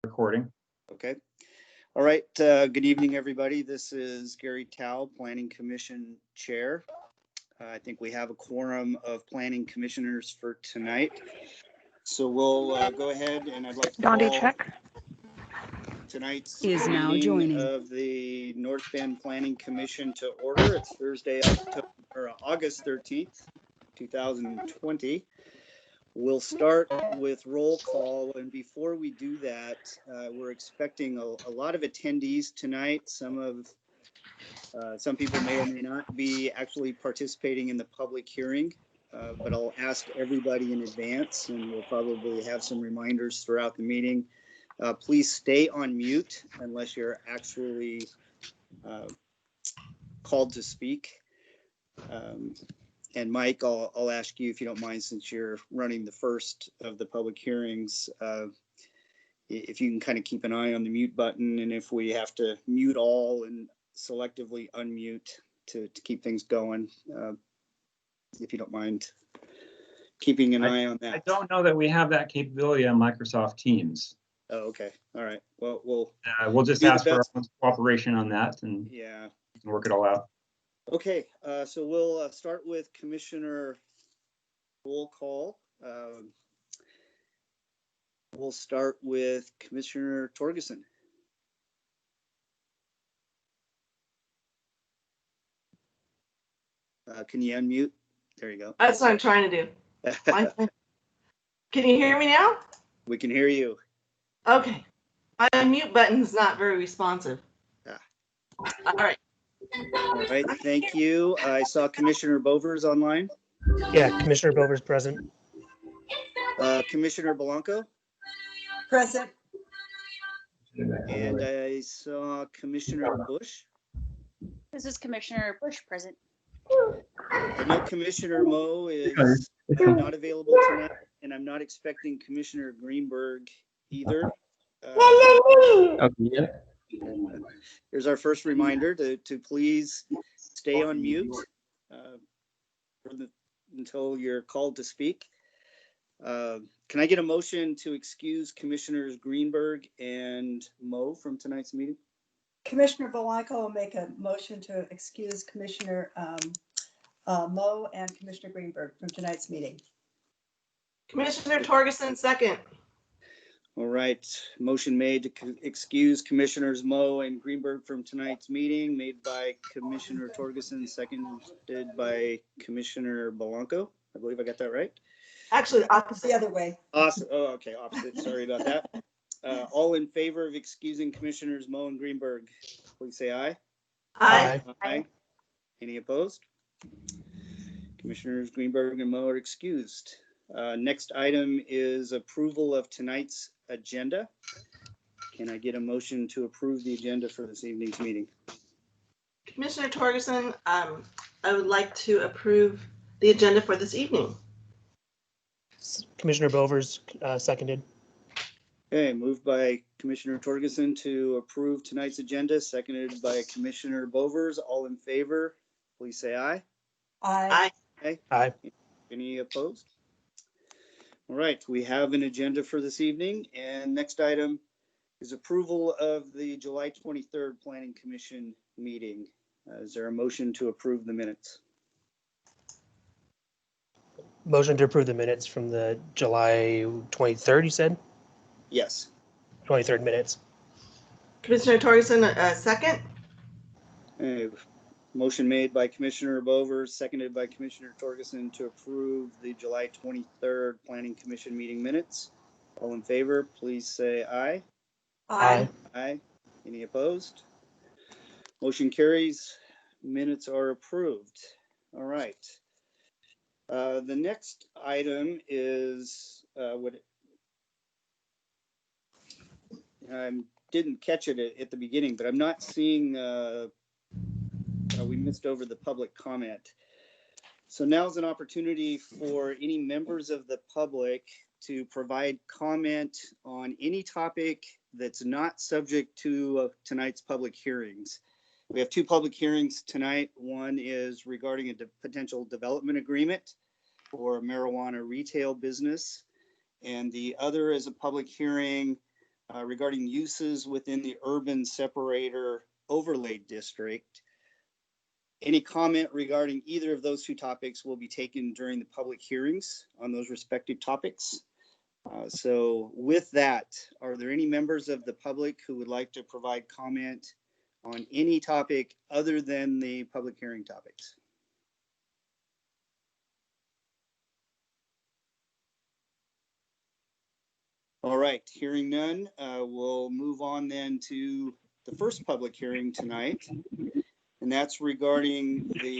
Recording. Okay. All right. Good evening, everybody. This is Gary Tao, Planning Commission Chair. I think we have a quorum of planning commissioners for tonight. So we'll go ahead and I'd like to call tonight's meeting of the North Bend Planning Commission to order. It's Thursday, August 13th, 2020. We'll start with roll call, and before we do that, we're expecting a lot of attendees tonight. Some people may or may not be actually participating in the public hearing, but I'll ask everybody in advance, and we'll probably have some reminders throughout the meeting. Please stay on mute unless you're actually called to speak. And Mike, I'll ask you if you don't mind, since you're running the first of the public hearings, if you can kind of keep an eye on the mute button, and if we have to mute all and selectively unmute to keep things going, if you don't mind keeping an eye on that. I don't know that we have that capability on Microsoft Teams. Oh, okay. All right. Well, we'll just ask for everyone's cooperation on that, and yeah, we can work it all out. Okay, so we'll start with Commissioner roll call. We'll start with Commissioner Torgerson. Can you unmute? There you go. That's what I'm trying to do. Can you hear me now? We can hear you. Okay. My unmute button's not very responsive. All right. All right, thank you. I saw Commissioner Bovers online. Yeah, Commissioner Bovers present. Commissioner Blanco? Present. And I saw Commissioner Bush. This is Commissioner Bush present. I know Commissioner Moe is not available tonight, and I'm not expecting Commissioner Greenberg either. Here's our first reminder to please stay on mute until you're called to speak. Can I get a motion to excuse Commissioners Greenberg and Moe from tonight's meeting? Commissioner Blanco will make a motion to excuse Commissioner Moe and Commissioner Greenberg from tonight's meeting. Commissioner Torgerson, second. All right, motion made to excuse Commissioners Moe and Greenberg from tonight's meeting, made by Commissioner Torgerson, seconded by Commissioner Blanco. I believe I got that right. Actually, opposite. The other way. Awesome. Oh, okay, opposite. Sorry about that. All in favor of excusing Commissioners Moe and Greenberg, please say aye. Aye. Aye. Any opposed? Commissioners Greenberg and Moe are excused. Next item is approval of tonight's agenda. Can I get a motion to approve the agenda for this evening's meeting? Commissioner Torgerson, I would like to approve the agenda for this evening. Commissioner Bovers seconded. Okay, moved by Commissioner Torgerson to approve tonight's agenda, seconded by Commissioner Bovers. All in favor, please say aye. Aye. Aye. Aye. Any opposed? All right, we have an agenda for this evening, and next item is approval of the July 23rd Planning Commission meeting. Is there a motion to approve the minutes? Motion to approve the minutes from the July 23rd, you said? Yes. 23rd minutes. Commissioner Torgerson, second. Motion made by Commissioner Bovers, seconded by Commissioner Torgerson to approve the July 23rd Planning Commission meeting minutes. All in favor, please say aye. Aye. Aye. Any opposed? Motion carries. Minutes are approved. All right. The next item is I didn't catch it at the beginning, but I'm not seeing we missed over the public comment. So now's an opportunity for any members of the public to provide comment on any topic that's not subject to tonight's public hearings. We have two public hearings tonight. One is regarding a potential development agreement for marijuana retail business, and the other is a public hearing regarding uses within the urban separator overlay district. Any comment regarding either of those two topics will be taken during the public hearings on those respective topics. So with that, are there any members of the public who would like to provide comment on any topic other than the public hearing topics? All right, hearing none, we'll move on then to the first public hearing tonight. And that's regarding the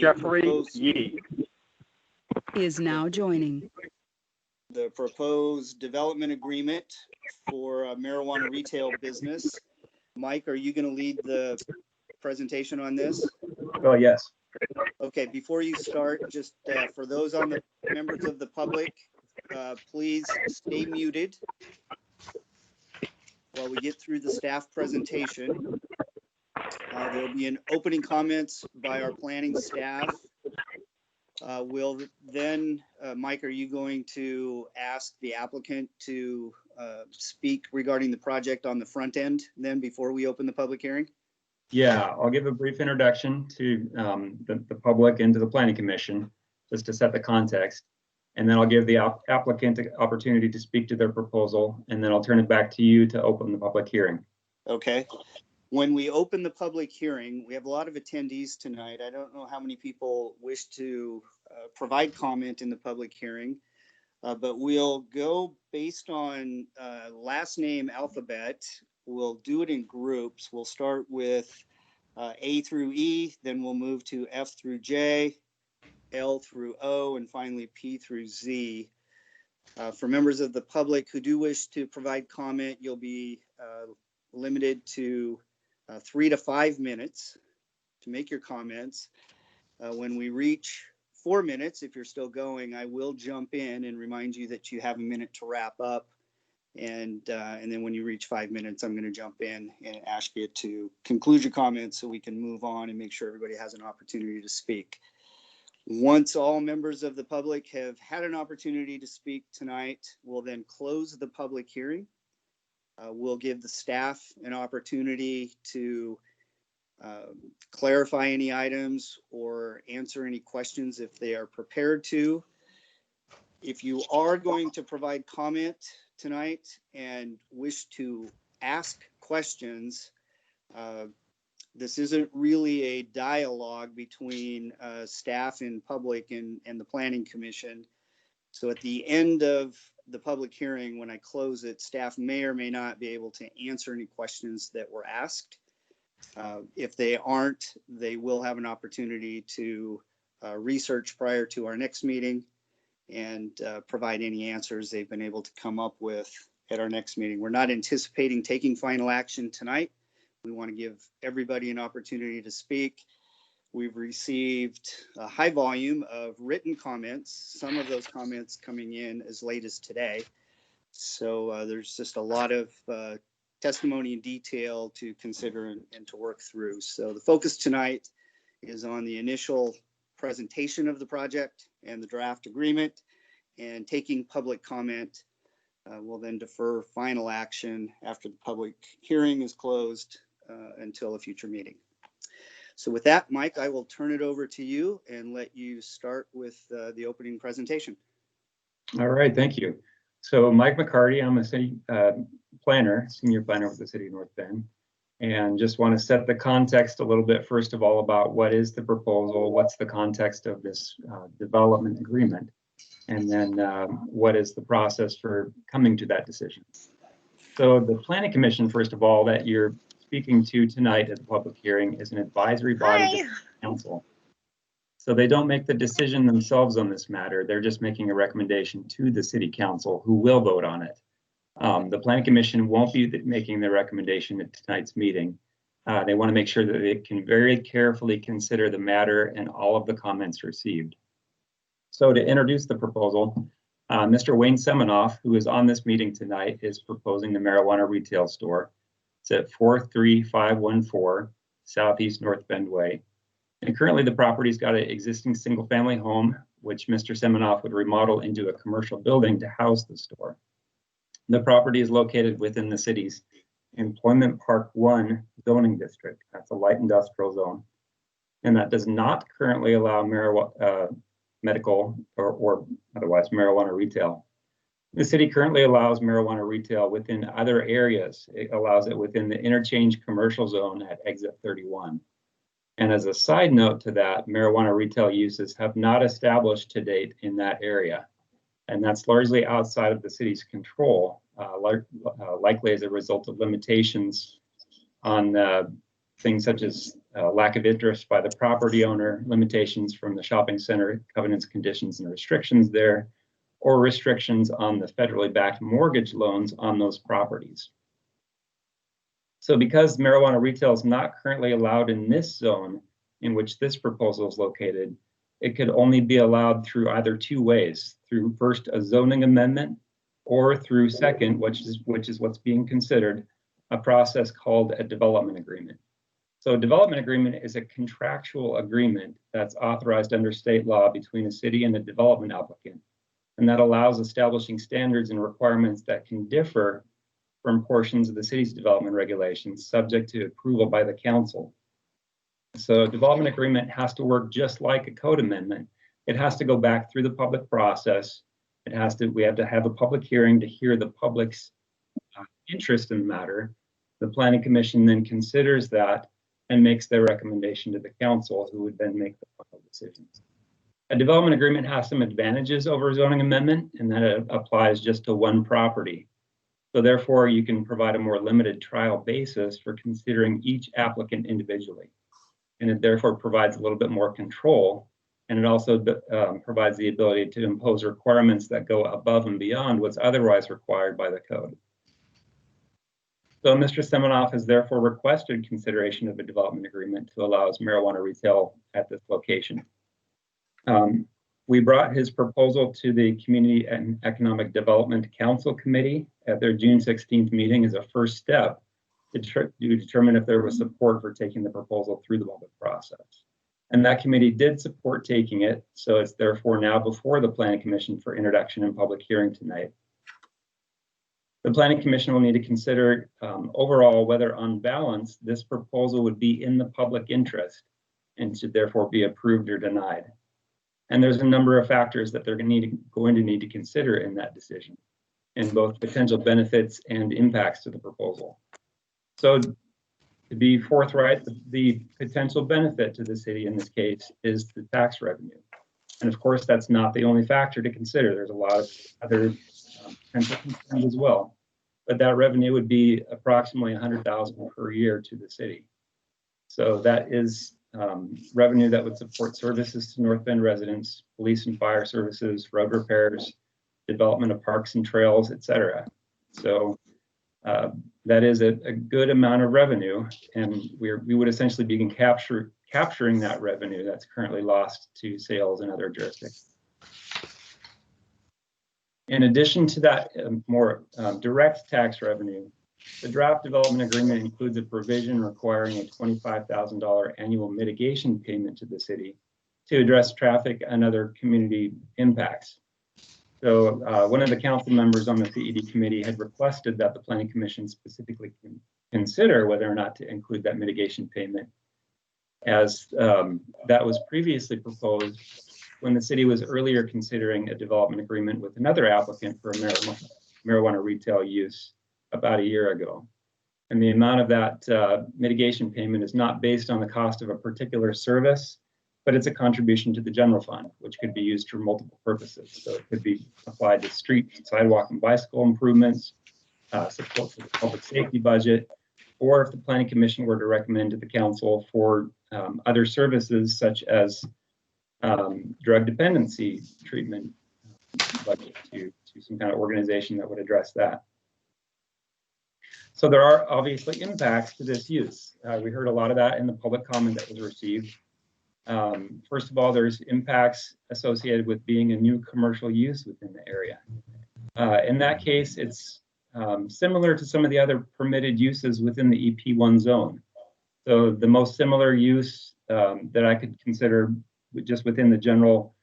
is now joining. The proposed development agreement for a marijuana retail business. Mike, are you going to lead the presentation on this? Oh, yes. Okay, before you start, just for those on the members of the public, please stay muted while we get through the staff presentation. There will be an opening comments by our planning staff. We'll then, Mike, are you going to ask the applicant to speak regarding the project on the front end then before we open the public hearing? Yeah, I'll give a brief introduction to the public and to the Planning Commission, just to set the context. And then I'll give the applicant the opportunity to speak to their proposal, and then I'll turn it back to you to open the public hearing. Okay. When we open the public hearing, we have a lot of attendees tonight. I don't know how many people wish to provide comment in the public hearing, but we'll go based on last name alphabet. We'll do it in groups. We'll start with A through E, then we'll move to F through J, L through O, and finally P through Z. For members of the public who do wish to provide comment, you'll be limited to 3 to 5 minutes to make your comments. When we reach 4 minutes, if you're still going, I will jump in and remind you that you have a minute to wrap up. And then when you reach 5 minutes, I'm going to jump in and ask you to conclude your comments so we can move on and make sure everybody has an opportunity to speak. Once all members of the public have had an opportunity to speak tonight, we'll then close the public hearing. We'll give the staff an opportunity to clarify any items or answer any questions if they are prepared to. If you are going to provide comment tonight and wish to ask questions, this isn't really a dialogue between staff and public and the Planning Commission. So at the end of the public hearing, when I close it, staff may or may not be able to answer any questions that were asked. If they aren't, they will have an opportunity to research prior to our next meeting and provide any answers they've been able to come up with at our next meeting. We're not anticipating taking final action tonight. We want to give everybody an opportunity to speak. We've received a high volume of written comments, some of those comments coming in as late as today. So there's just a lot of testimony and detail to consider and to work through. So the focus tonight is on the initial presentation of the project and the draft agreement, and taking public comment. We'll then defer final action after the public hearing is closed until a future meeting. So with that, Mike, I will turn it over to you and let you start with the opening presentation. All right, thank you. So Mike McCarty, I'm a city planner, senior planner with the city of North Bend, and just want to set the context a little bit, first of all, about what is the proposal, what's the context of this development agreement, and then what is the process for coming to that decision. So the Planning Commission, first of all, that you're speaking to tonight at the public hearing is an advisory body of the council. So they don't make the decision themselves on this matter. They're just making a recommendation to the city council, who will vote on it. The Planning Commission won't be making the recommendation at tonight's meeting. They want to make sure that they can very carefully consider the matter and all of the comments received. So to introduce the proposal, Mr. Wayne Seminoff, who is on this meeting tonight, is proposing the marijuana retail store. It's at 43514 Southeast North Bend Way. And currently the property's got an existing single family home, which Mr. Seminoff would remodel into a commercial building to house the store. The property is located within the city's Employment Park 1 zoning district. That's a light industrial zone. And that does not currently allow medical or otherwise marijuana retail. The city currently allows marijuana retail within other areas. It allows it within the interchange commercial zone at exit 31. And as a side note to that, marijuana retail uses have not established to date in that area. And that's largely outside of the city's control, likely as a result of limitations on things such as lack of interest by the property owner, limitations from the shopping center, covenants, conditions, and restrictions there, or restrictions on the federally backed mortgage loans on those properties. So because marijuana retail is not currently allowed in this zone in which this proposal is located, it could only be allowed through either two ways, through first a zoning amendment, or through second, which is what's being considered, a process called a development agreement. So a development agreement is a contractual agreement that's authorized under state law between a city and a development applicant. And that allows establishing standards and requirements that can differ from portions of the city's development regulations subject to approval by the council. So a development agreement has to work just like a code amendment. It has to go back through the public process. We have to have a public hearing to hear the public's interest in the matter. The Planning Commission then considers that and makes their recommendation to the council, who would then make the final decisions. A development agreement has some advantages over a zoning amendment, and that it applies just to one property. So therefore, you can provide a more limited trial basis for considering each applicant individually. And it therefore provides a little bit more control. And it also provides the ability to impose requirements that go above and beyond what's otherwise required by the code. So Mr. Semenoff has therefore requested consideration of a development agreement to allow marijuana retail at this location. We brought his proposal to the Community and Economic Development Council Committee at their June 16th meeting as a first step to determine if there was support for taking the proposal through the public process. And that committee did support taking it, so it's therefore now before the Planning Commission for introduction and public hearing tonight. The Planning Commission will need to consider overall whether on balance this proposal would be in the public interest and should therefore be approved or denied. And there's a number of factors that they're going to need to consider in that decision, in both potential benefits and impacts to the proposal. So to be forthright, the potential benefit to the city in this case is the tax revenue. And of course, that's not the only factor to consider. There's a lot of other potential concerns as well. But that revenue would be approximately $100,000 per year to the city. So that is revenue that would support services to North Bend residents, police and fire services, road repairs, development of parks and trails, etc. So that is a good amount of revenue, and we would essentially begin capturing that revenue that's currently lost to sales in other jurisdictions. In addition to that more direct tax revenue, the draft development agreement includes a provision requiring a $25,000 annual mitigation payment to the city to address traffic and other community impacts. So one of the council members on the CED committee had requested that the Planning Commission specifically consider whether or not to include that mitigation payment, as that was previously proposed when the city was earlier considering a development agreement with another applicant for marijuana retail use about a year ago. And the amount of that mitigation payment is not based on the cost of a particular service, but it's a contribution to the general fund, which could be used for multiple purposes. So it could be applied to street, sidewalk, and bicycle improvements, support for the public safety budget, or if the Planning Commission were to recommend to the council for other services such as drug dependency treatment budget to some kind of organization that would address that. So there are obviously impacts to this use. We heard a lot of that in the public comment that was received. First of all, there's impacts associated with being a new commercial use within the area. In that case, it's similar to some of the other permitted uses within the EP1 zone. So the most similar use that I could consider just within the general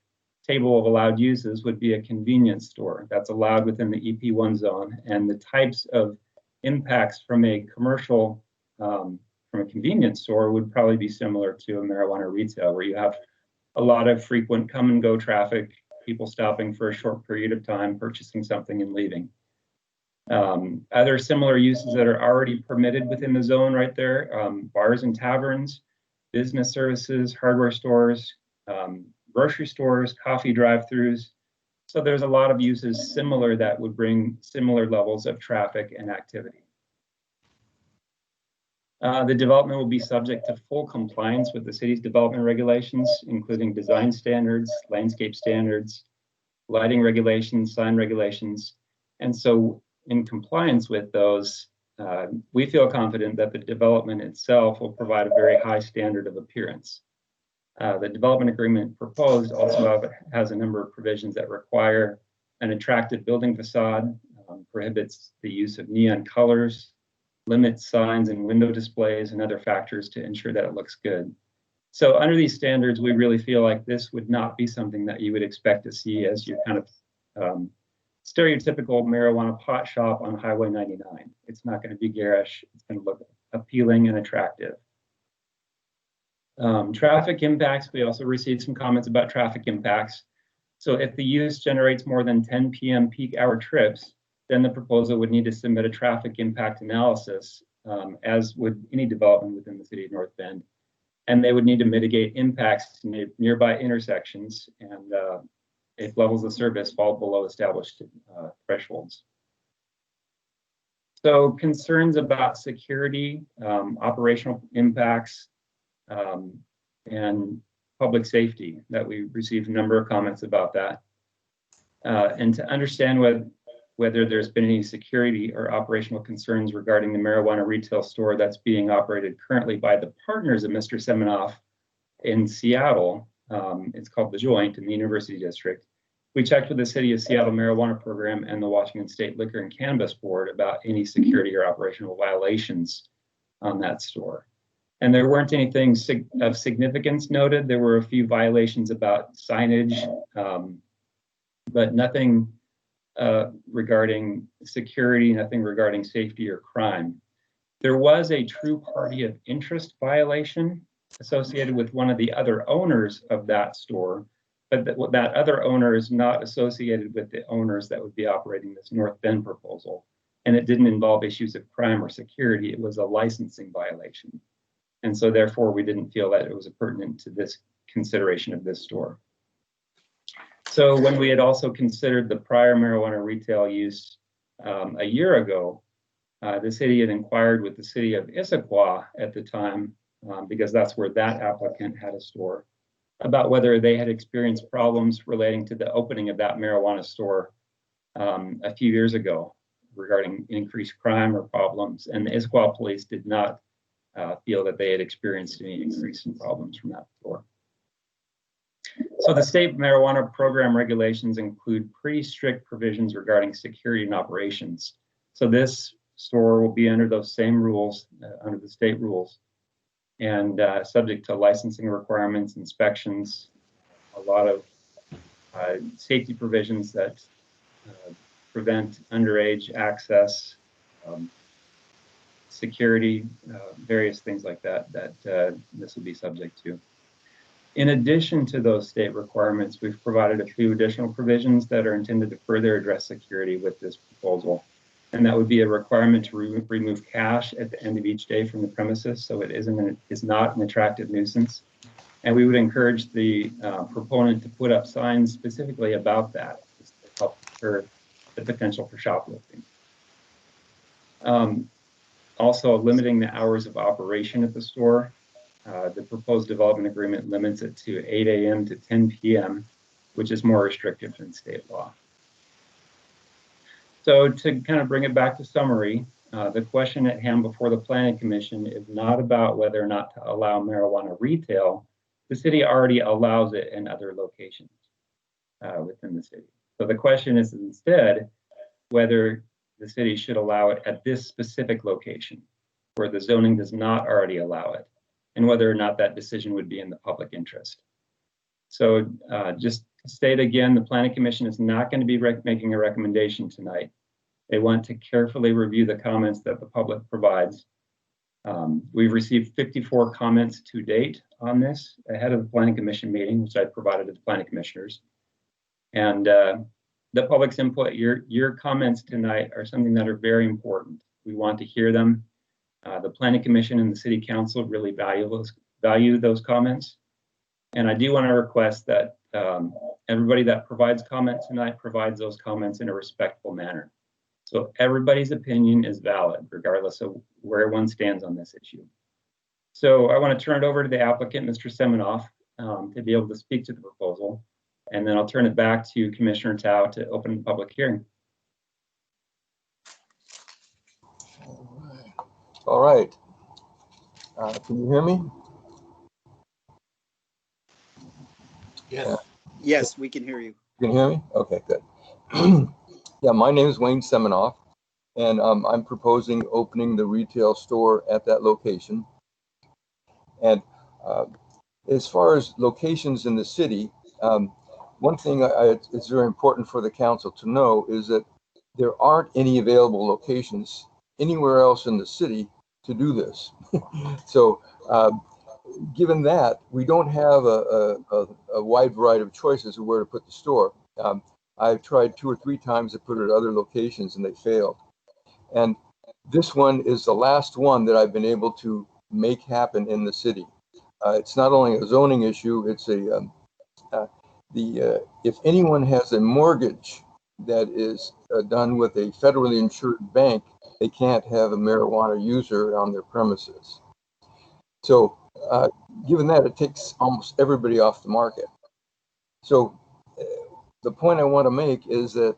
table of allowed uses would be a convenience store that's allowed within the EP1 zone, and the types of impacts from a commercial, from a convenience store would probably be similar to a marijuana retail, where you have a lot of frequent come and go traffic, people stopping for a short period of time, purchasing something and leaving. Other similar uses that are already permitted within the zone right there, bars and taverns, business services, hardware stores, grocery stores, coffee drive-throughs. So there's a lot of uses similar that would bring similar levels of traffic and activity. The development will be subject to full compliance with the city's development regulations, including design standards, landscape standards, lighting regulations, sign regulations. And so in compliance with those, we feel confident that the development itself will provide a very high standard of appearance. The development agreement proposed also has a number of provisions that require an attractive building facade, prohibits the use of neon colors, limits signs and window displays and other factors to ensure that it looks good. So under these standards, we really feel like this would not be something that you would expect to see as your kind of stereotypical marijuana pot shop on Highway 99. It's not going to be garish. It's going to look appealing and attractive. Traffic impacts, we also received some comments about traffic impacts. So if the use generates more than 10 p.m. peak hour trips, then the proposal would need to submit a traffic impact analysis, as would any development within the city of North Bend. And they would need to mitigate impacts to nearby intersections and if levels of service fall below established thresholds. So concerns about security, operational impacts, and public safety, that we received a number of comments about that. And to understand whether there's been any security or operational concerns regarding the marijuana retail store that's being operated currently by the partners of Mr. Semenoff in Seattle. It's called The Joint in the University District. We checked with the City of Seattle Marijuana Program and the Washington State Liquor and Cannabis Board about any security or operational violations on that store. And there weren't anything of significance noted. There were a few violations about signage, but nothing regarding security, nothing regarding safety or crime. There was a true party of interest violation associated with one of the other owners of that store, but that other owner is not associated with the owners that would be operating this North Bend proposal. And it didn't involve issues of crime or security. It was a licensing violation. And so therefore, we didn't feel that it was pertinent to this consideration of this store. So when we had also considered the prior marijuana retail use a year ago, the city had inquired with the city of Issaquah at the time, because that's where that applicant had a store, about whether they had experienced problems relating to the opening of that marijuana store a few years ago regarding increased crime or problems. And the Issaquah police did not feel that they had experienced any increase in problems from that store. So the state marijuana program regulations include pretty strict provisions regarding security and operations. So this store will be under those same rules, under the state rules, and subject to licensing requirements, inspections, a lot of safety provisions that prevent underage access, security, various things like that, this will be subject to. In addition to those state requirements, we've provided a few additional provisions that are intended to further address security with this proposal. And that would be a requirement to remove cash at the end of each day from the premises, so it is not an attractive nuisance. And we would encourage the proponent to put up signs specifically about that, just to help deter the potential for shoplifting. Also, limiting the hours of operation at the store. The proposed development agreement limits it to 8 a.m. to 10 p.m., which is more restrictive than state law. So to kind of bring it back to summary, the question at hand before the Planning Commission is not about whether or not to allow marijuana retail. The city already allows it in other locations within the city. So the question is instead whether the city should allow it at this specific location where the zoning does not already allow it, and whether or not that decision would be in the public interest. So just state again, the Planning Commission is not going to be making a recommendation tonight. They want to carefully review the comments that the public provides. We've received 54 comments to date on this ahead of the Planning Commission meeting, which I provided to the Planning Commissioners. And the public's input, your comments tonight are something that are very important. We want to hear them. The Planning Commission and the City Council really value those comments. And I do want to request that everybody that provides comments tonight provides those comments in a respectful manner. So everybody's opinion is valid, regardless of where one stands on this issue. So I want to turn it over to the applicant, Mr. Semenoff, to be able to speak to the proposal. And then I'll turn it back to Commissioner Tao to open the public hearing. All right. Can you hear me? Yes. Yes, we can hear you. You can hear me? Okay, good. Yeah, my name is Wayne Semenoff, and I'm proposing opening the retail store at that location. And as far as locations in the city, one thing it's very important for the council to know is that there aren't any available locations anywhere else in the city to do this. So given that, we don't have a wide variety of choices of where to put the store. I've tried 2 or 3 times to put it at other locations and they failed. And this one is the last one that I've been able to make happen in the city. It's not only a zoning issue, it's if anyone has a mortgage that is done with a federally insured bank, they can't have a marijuana user on their premises. So given that, it takes almost everybody off the market. So the point I want to make is that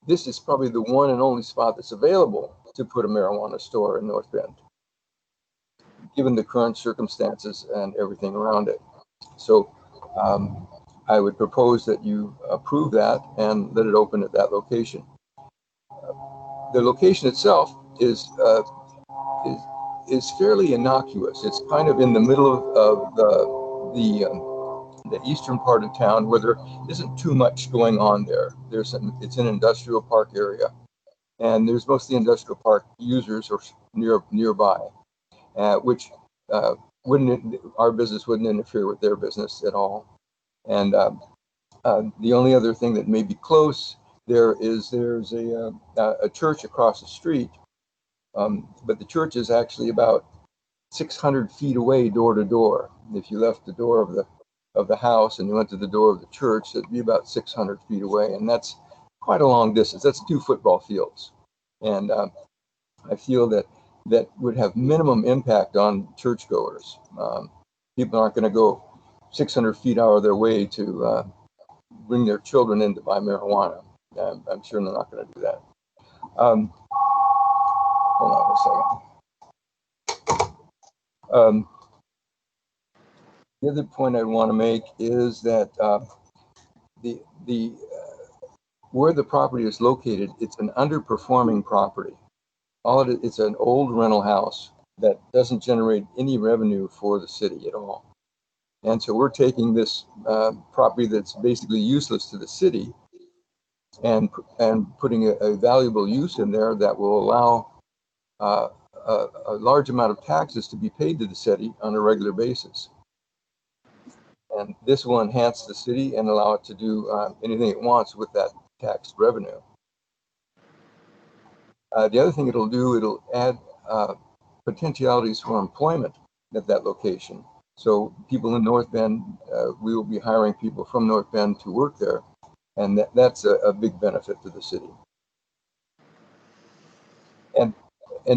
this is probably the one and only spot that's available to put a marijuana store in North Bend, given the current circumstances and everything around it. So I would propose that you approve that and let it open at that location. The location itself is fairly innocuous. It's kind of in the middle of the eastern part of town where there isn't too much going on there. It's an industrial park area, and there's mostly industrial park users or nearby, which our business wouldn't interfere with their business at all. And the only other thing that may be close there's a church across the street, but the church is actually about 600 feet away, door to door. If you left the door of the house and you went to the door of the church, it'd be about 600 feet away, and that's quite a long distance. That's 2 football fields, and I feel that would have minimum impact on churchgoers. People aren't going to go 600 feet out of their way to bring their children in to buy marijuana. I'm sure they're not going to do that. Hold on a second. The other point I want to make is that where the property is located, it's an underperforming property. It's an old rental house that doesn't generate any revenue for the city at all. And so we're taking this property that's basically useless to the city and putting a valuable use in there that will allow a large amount of taxes to be paid to the city on a regular basis. And this will enhance the city and allow it to do anything it wants with that tax revenue. The other thing it'll add potentialities for employment at that location. So people in North Bend, we will be hiring people from North Bend to work there, and that's a big benefit to the city. And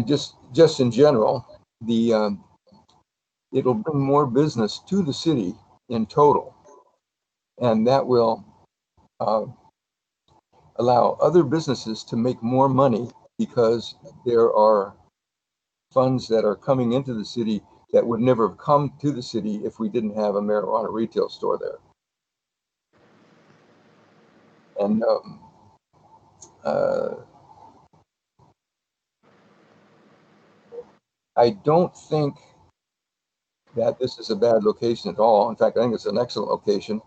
just in general, it'll bring more business to the city in total, and that will allow other businesses to make more money because there are funds that are coming into the city that would never have come to the city if we didn't have a marijuana retail store there. And I don't think that this is a bad location at all. In fact, I think it's an excellent location.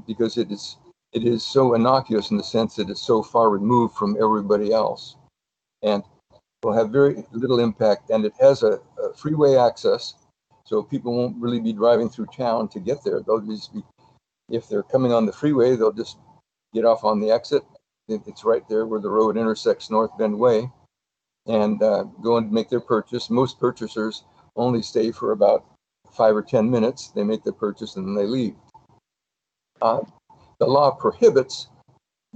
because it is so innocuous in the sense that it's so far removed from everybody else, and will have very little impact. And it has a freeway access, so people won't really be driving through town to get there. They'll just be, if they're coming on the freeway, they'll just get off on the exit. It's right there where the road intersects North Bend Way, and go and make their purchase. Most purchasers only stay for about 5 or 10 minutes. They make their purchase and then they leave. The law prohibits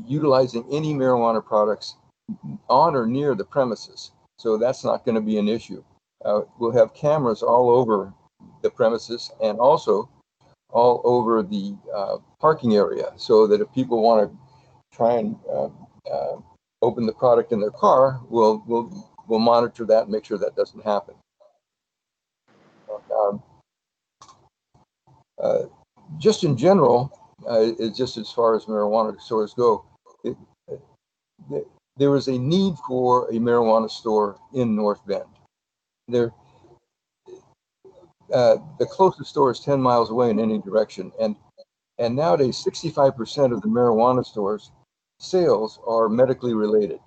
utilizing any marijuana products on or near the premises, so that's not going to be an issue. We'll have cameras all over the premises and also all over the parking area, so that if people want to try and open the product in their car, we'll monitor that and make sure that doesn't happen. Just in general, just as far as marijuana stores go, there is a need for a marijuana store in North Bend. The closest store is 10 miles away in any direction, and nowadays 65% of the marijuana stores sales are medically related.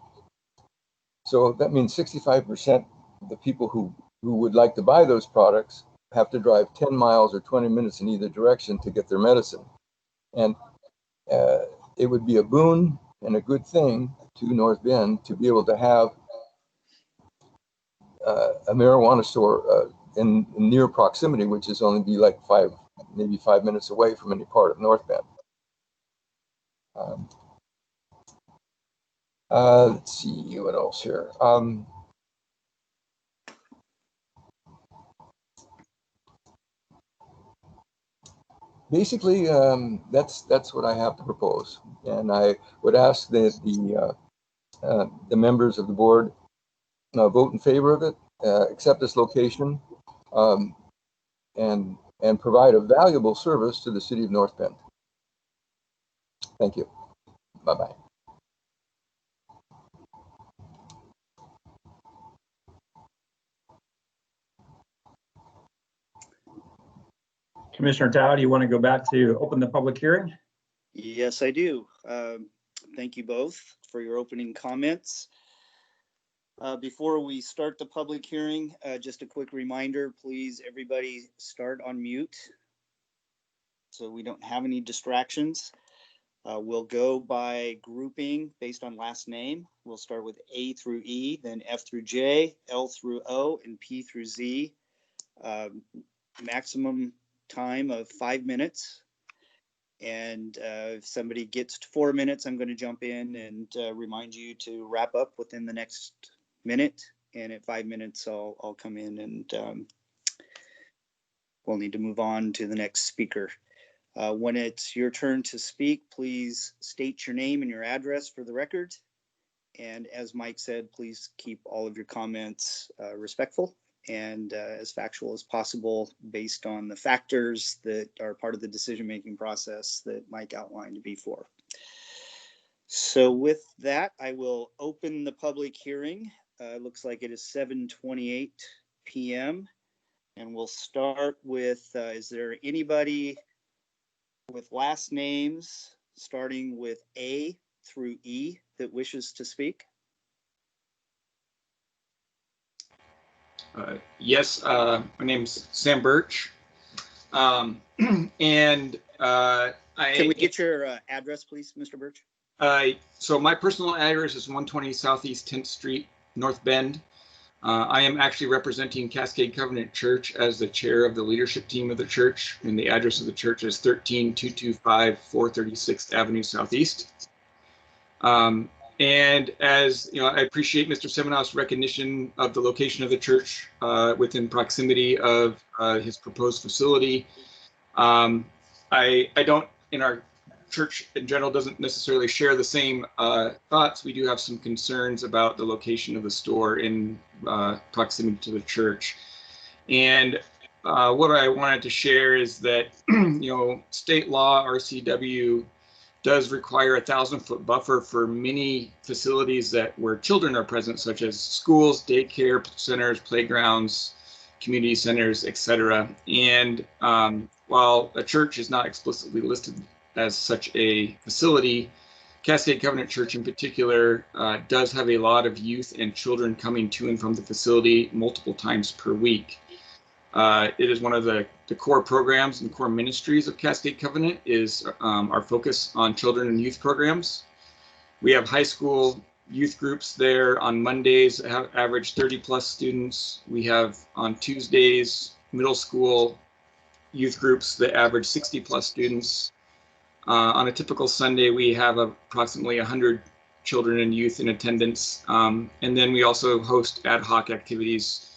So that means 65% of the people who would like to buy those products have to drive 10 miles or 20 minutes in either direction to get their medicine. And it would be a boon and a good thing to North Bend to be able to have a marijuana store in near proximity, which is only be like maybe 5 minutes away from any part of North Bend. Let's see what else here. Basically, that's what I have to propose, and I would ask that the members of the board vote in favor of it, accept this location, and provide a valuable service to the city of North Bend. Thank you. Bye-bye. Commissioner Tao, do you want to go back to open the public hearing? Yes, I do. Thank you both for your opening comments. Before we start the public hearing, just a quick reminder, please, everybody start on mute so we don't have any distractions. We'll go by grouping based on last name. We'll start with A through E, then F through J, L through O, and P through Z. Maximum time of 5 minutes. And if somebody gets to 4 minutes, I'm going to jump in and remind you to wrap up within the next minute. And at 5 minutes, I'll come in and we'll need to move on to the next speaker. When it's your turn to speak, please state your name and your address for the record. And as Mike said, please keep all of your comments respectful and as factual as possible based on the factors that are part of the decision-making process that Mike outlined before. So with that, I will open the public hearing. Looks like it is 7:28 p.m. And we'll start with, is there anybody with last names starting with A through E that wishes to speak? Yes, my name's Sam Birch. And Can we get your address, please, Mr. Birch? So my personal address is 120 Southeast 10th Street, North Bend. I am actually representing Cascade Covenant Church as the chair of the leadership team of the church, and the address of the church is 13225 436th Avenue Southeast. And as you know, I appreciate Mr. Semenoff's recognition of the location of the church within proximity of his proposed facility. I don't, in our church in general, doesn't necessarily share the same thoughts. We do have some concerns about the location of the store in proximity to the church. And what I wanted to share is that, state law, RCW, does require a 1,000-foot buffer for many facilities where children are present, such as schools, daycare centers, playgrounds, community centers, etc. And while a church is not explicitly listed as such a facility, Cascade Covenant Church in particular does have a lot of youth and children coming to and from the facility multiple times per week. It is one of the core programs and core ministries of Cascade Covenant is our focus on children and youth programs. We have high school youth groups there on Mondays, average 30 plus students. We have on Tuesdays, middle school youth groups that average 60 plus students. On a typical Sunday, we have approximately 100 children and youth in attendance. And then we also host ad hoc activities,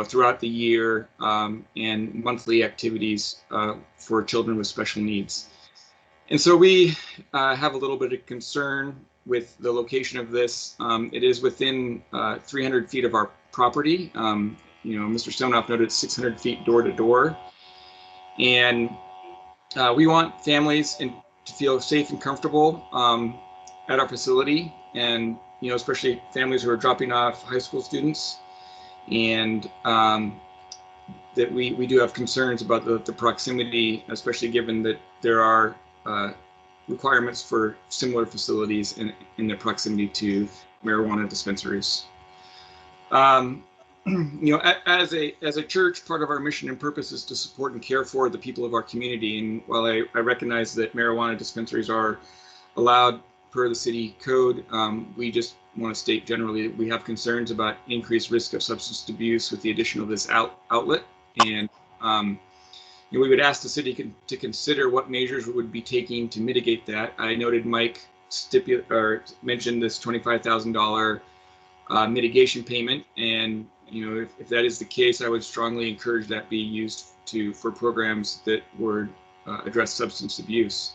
throughout the year and monthly activities for children with special needs. And so we have a little bit of concern with the location of this. It is within 300 feet of our property. Mr. Stonoff noted 600 feet door to door. And we want families to feel safe and comfortable at our facility, and especially families who are dropping off high school students. And that we do have concerns about the proximity, especially given that there are requirements for similar facilities in their proximity to marijuana dispensaries. As a church, part of our mission and purpose is to support and care for the people of our community. And while I recognize that marijuana dispensaries are allowed per the city code, we just want to state generally that we have concerns about increased risk of substance abuse with the addition of this outlet. And we would ask the city to consider what measures we would be taking to mitigate that. I noted Mike mentioned this $25,000 mitigation payment, and if that is the case, I would strongly encourage that be used for programs that would address substance abuse.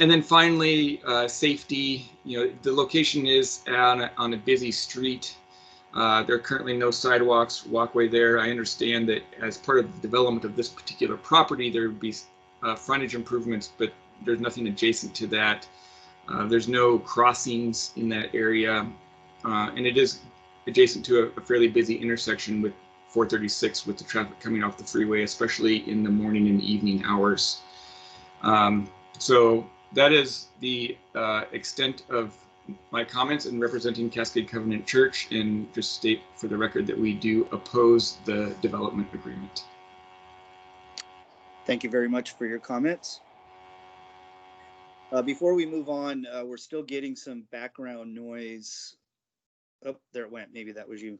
And then finally, safety. The location is on a busy street. There are currently no sidewalks, walkway there. I understand that as part of the development of this particular property, there would be frontage improvements, but there's nothing adjacent to that. There's no crossings in that area, and it is adjacent to a fairly busy intersection with 436 with the traffic coming off the freeway, especially in the morning and evening hours. So that is the extent of my comments in representing Cascade Covenant Church, and just state for the record that we do oppose the development agreement. Thank you very much for your comments. Before we move on, we're still getting some background noise. Oh, there it went. Maybe that was your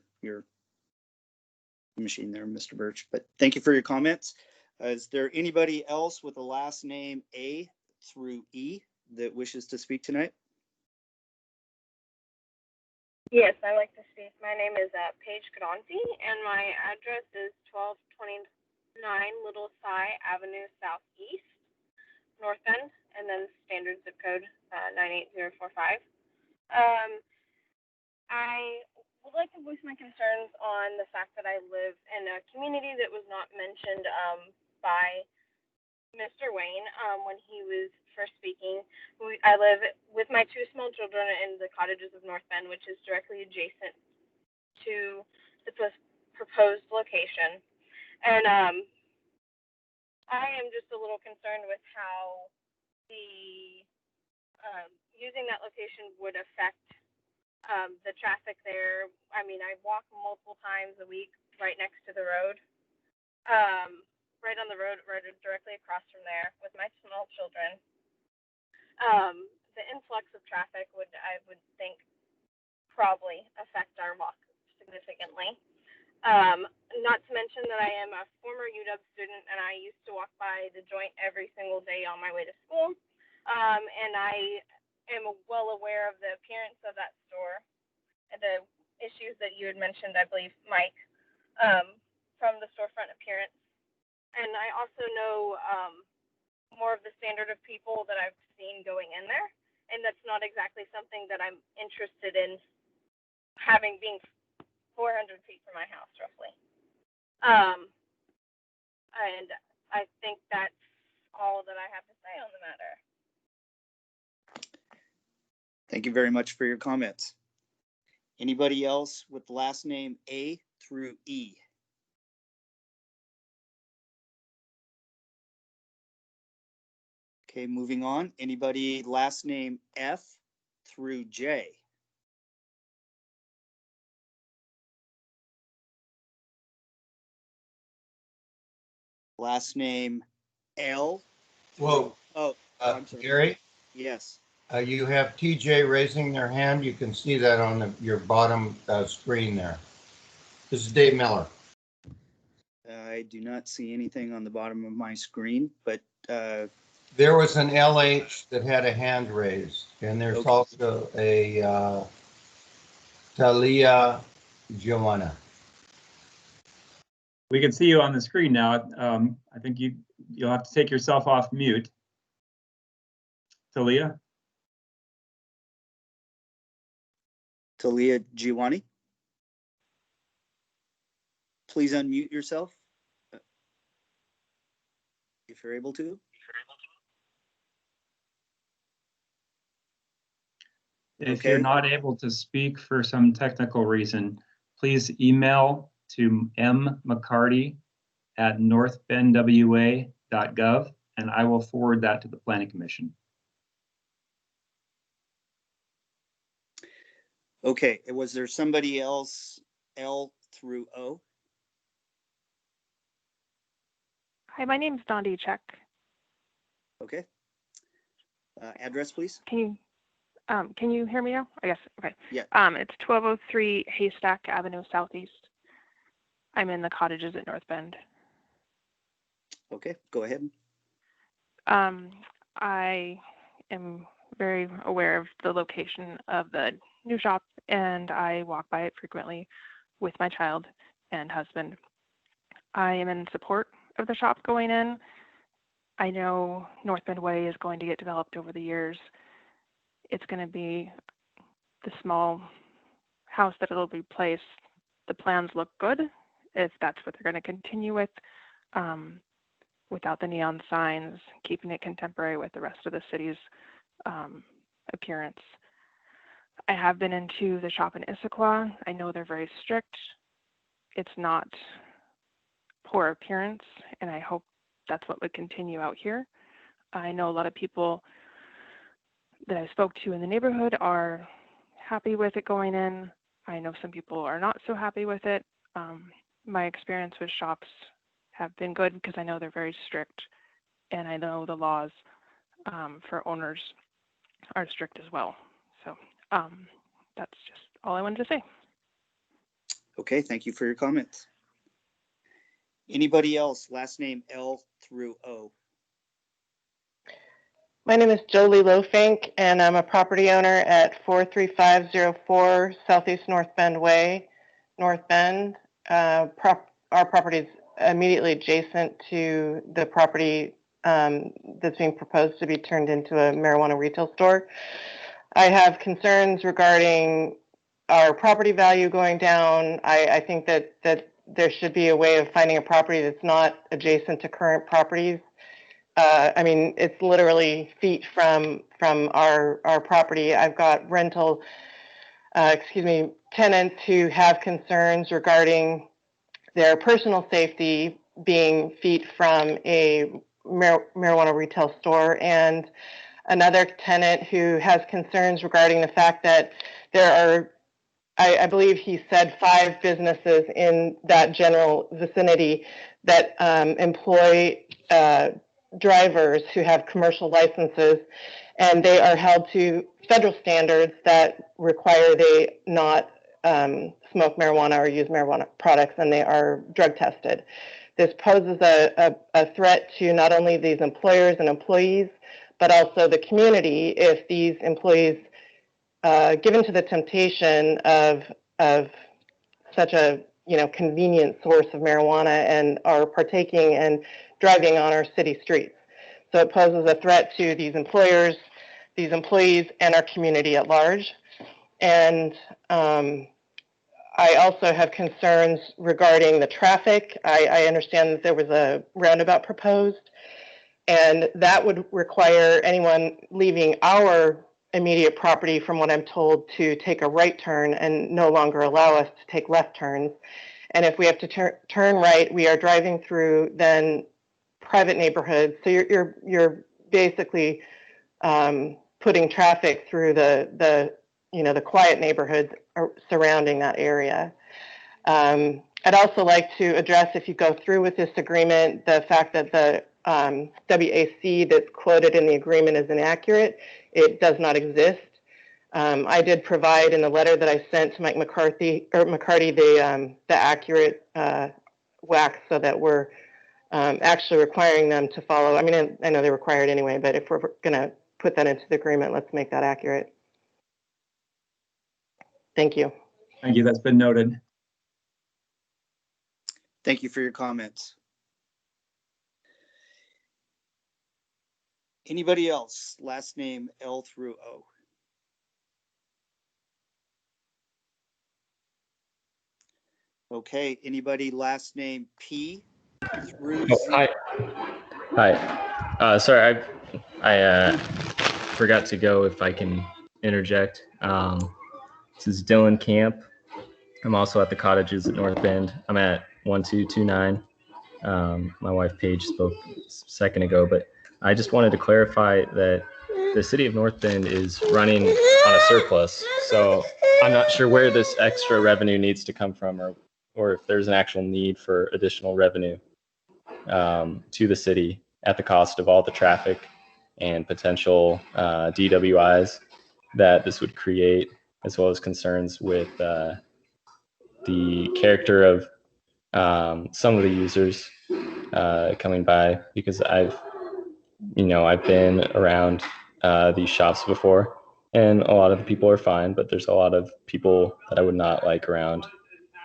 machine there, Mr. Birch. But thank you for your comments. Is there anybody else with the last name A through E that wishes to speak tonight? Yes, I'd like to speak. My name is Paige Granzi, and my address is 1229 Little Cy Avenue Southeast, North End, and then standard zip code 98045. I would like to voice my concerns on the fact that I live in a community that was not mentioned by Mr. Wayne when he was first speaking. I live with my two small children in the cottages of North Bend, which is directly adjacent to the proposed location. And I am just a little concerned with how the using that location would affect the traffic there. I mean, I walk multiple times a week right next to the road. Right on the road, right directly across from there with my small children. The influx of traffic I would think, probably affect our walk significantly. Not to mention that I am a former UW student, and I used to walk by the Joint every single day on my way to school. And I am well aware of the appearance of that store and the issues that you had mentioned, I believe, Mike, from the storefront appearance. And I also know more of the standard of people that I've seen going in there, and that's not exactly something that I'm interested in having being 400 feet from my house, roughly. And I think that's all that I have to say on the matter. Thank you very much for your comments. Anybody else with the last name A through E? Okay, moving on. Anybody last name F through J? Last name L. Whoa. Oh, I'm sorry. Gary, Yes. you have TJ raising their hand. You can see that on your bottom screen there. This is Dave Miller. I do not see anything on the bottom of my screen, but There was an LH that had a hand raised, and there's okay. also a Talia Joanna. We can see you on the screen now. I think you'll have to take yourself off mute. Talia? Talia Giovanni. Please unmute yourself if you're able to. If you're not able to speak for some technical reason, please email to mccarty@northbendwa.gov, and I will forward that to the Planning Commission. Okay, was there somebody else L through O? Hi, my name's Dondi Check. Okay. Address, please. Can you hear me now? I guess. Okay. Yeah. It's 1203 Haystack Avenue Southeast. I'm in the cottages at North Bend. Okay, go ahead. I am very aware of the location of the new shop, and I walk by it frequently with my child and husband. I am in support of the shop going in. I know North Bend Way is going to get developed over the years. It's going to be the small house that it'll replace. The plans look good if that's what they're going to continue with, without the neon signs, keeping it contemporary with the rest of the city's appearance. I have been into the shop in Issaquah. I know they're very strict. It's not poor appearance, and I hope that's what would continue out here. I know a lot of people that I spoke to in the neighborhood are happy with it going in. I know some people are not so happy with it. My experience with shops have been good because I know they're very strict, and I know the laws for owners are strict as well. So that's just all I wanted to say. Okay, thank you for your comments. Anybody else, last name L through O? My name is Jolie Lofink, and I'm a property owner at 43504 Southeast North Bend Way, North Bend. Our property is immediately adjacent to the property that's being proposed to be turned into a marijuana retail store. I have concerns regarding our property value going down. I think that there should be a way of finding a property that's not adjacent to current properties. I mean, it's literally feet from our property. I've got tenants who have concerns regarding their personal safety being feet from a marijuana retail store, and another tenant who has concerns regarding the fact that there are, I believe he said, 5 businesses in that general vicinity that employ drivers who have commercial licenses, and they are held to federal standards that require they not smoke marijuana or use marijuana products, and they are drug tested. This poses a threat to not only these employers and employees, but also the community if these employees, given to the temptation of such a convenient source of marijuana, and are partaking and driving on our city streets. So it poses a threat to these employers, these employees, and our community at large. And I also have concerns regarding the traffic. I understand that there was a roundabout proposed, and that would require anyone leaving our immediate property, from what I'm told, to take a right turn and no longer allow us to take left turns. And if we have to turn right, we are driving through then private neighborhoods. So you're basically putting traffic through the quiet neighborhoods surrounding that area. I'd also like to address, if you go through with this agreement, the fact that the WAC that's quoted in the agreement is inaccurate. It does not exist. I did provide in the letter that I sent to Mike McCarthy the accurate WAC, so that we're actually requiring them to follow. I mean, I know they're required anyway, but if we're going to put that into the agreement, let's make that accurate. Thank you. Thank you. That's been noted. Thank you for your comments. Anybody else? Last name L through O. Okay, anybody last name P through Z? Hi. Sorry, I forgot to go. If I can interject. This is Dylan Camp. I'm also at the cottages at North Bend. I'm at 1229. My wife Paige spoke a second ago, but I just wanted to clarify that the city of North Bend is running on a surplus. So I'm not sure where this extra revenue needs to come from, or if there's an actual need for additional revenue to the city at the cost of all the traffic and potential DWIs that this would create, as well as concerns with the character of some of the users coming by, because I've been around these shops before, and a lot of the people are fine, but there's a lot of people that I would not like around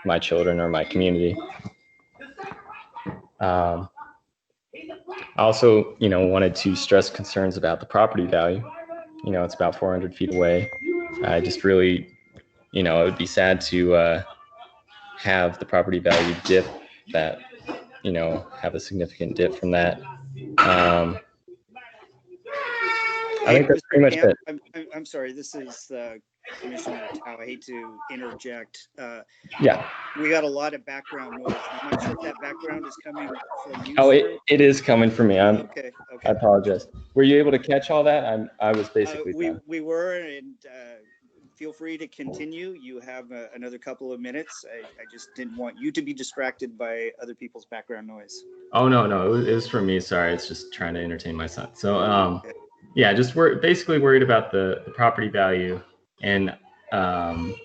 my children or my community. I also, wanted to stress concerns about the property value. It's about 400 feet away. I just really, it would be sad to have the property value dip that, have a significant dip from that. I think that's pretty much it. I'm sorry, this is Commissioner Tao. I hate to interject. Yeah. We got a lot of background noise. I'm not sure if that background is coming from you. Oh, it is coming from me. Okay. I apologize. Were you able to catch all that? I was basically done. We were, and feel free to continue. You have another couple of minutes. I just didn't want you to be distracted by other people's background noise. Oh, no, it was from me. Sorry. It's just trying to entertain my son. So, yeah, we're basically worried about the property value and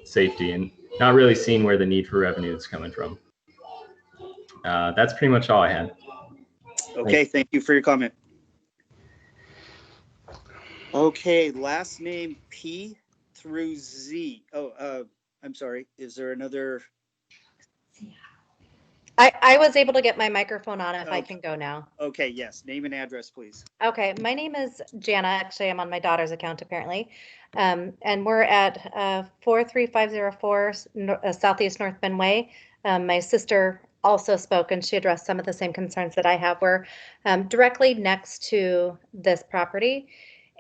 safety, and not really seeing where the need for revenue is coming from. That's pretty much all I had. Okay, thank you for your comment. Okay, last name P through Z. Oh, I'm sorry. Is there another? I was able to get my microphone on if I can go now. Okay, yes. Name and address, please. Okay, my name is Jana. Actually, I'm on my daughter's account apparently. And we're at 43504 Southeast North Bend Way. My sister also spoke, and she addressed some of the same concerns that I have. We're directly next to this property.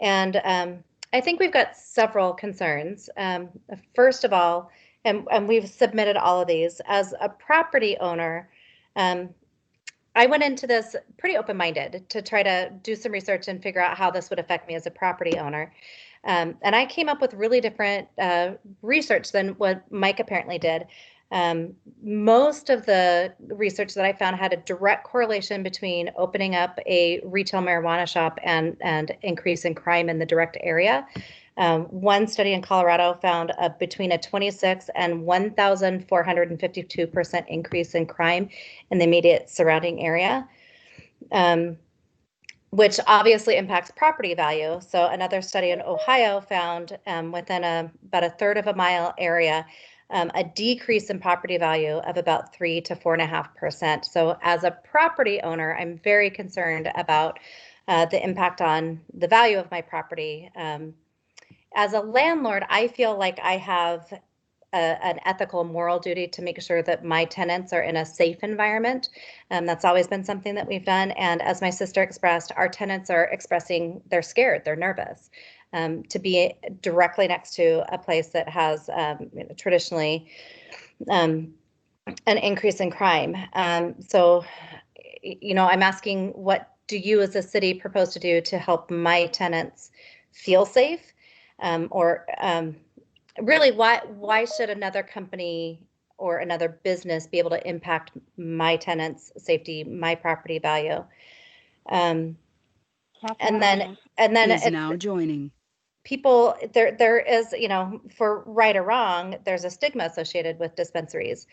And I think we've got several concerns. First of all, and we've submitted all of these, as a property owner, I went into this pretty open-minded to try to do some research and figure out how this would affect me as a property owner. And I came up with really different research than what Mike apparently did. Most of the research that I found had a direct correlation between opening up a retail marijuana shop and increase in crime in the direct area. One study in Colorado found between a 26 and 1,452% increase in crime in the immediate surrounding area, which obviously impacts property value. So another study in Ohio found within about a third of a mile area, a decrease in property value of about 3 to 4.5%. So as a property owner, I'm very concerned about the impact on the value of my property. As a landlord, I feel like I have an ethical, moral duty to make sure that my tenants are in a safe environment. That's always been something that we've done. And as my sister expressed, our tenants are expressing they're scared, they're nervous to be directly next to a place that has traditionally an increase in crime. So, I'm asking, what do you as a city propose to do to help my tenants feel safe? Really, why should another company or another business be able to impact my tenants' safety, my property value? And then Is now joining. people, there is, you know, for right or wrong, there's a stigma associated with dispensaries.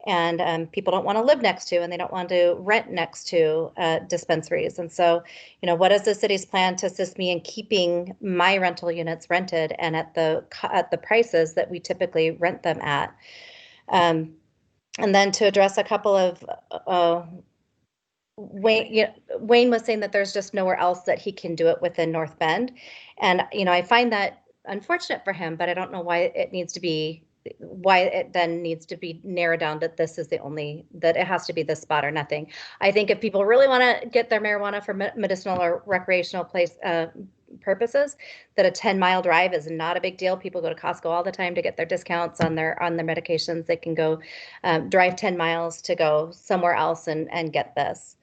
And people don't want to live next to, and they don't want to rent next to dispensaries. And so, you know, what is the city's plan to assist me in keeping my rental units rented and at the prices that we typically rent them at? And then to address a couple of Wayne was saying that there's just nowhere else that he can do it within North Bend. And, you know, I find that unfortunate for him, but I don't know why it then needs to be narrowed down that this is that it has to be this spot or nothing. I think if people really want to get their marijuana for medicinal or recreational purposes, that a 10-mile drive is not a big deal. People go to Costco all the time to get their discounts on their medications. They can go drive 10 miles to go somewhere else and get this.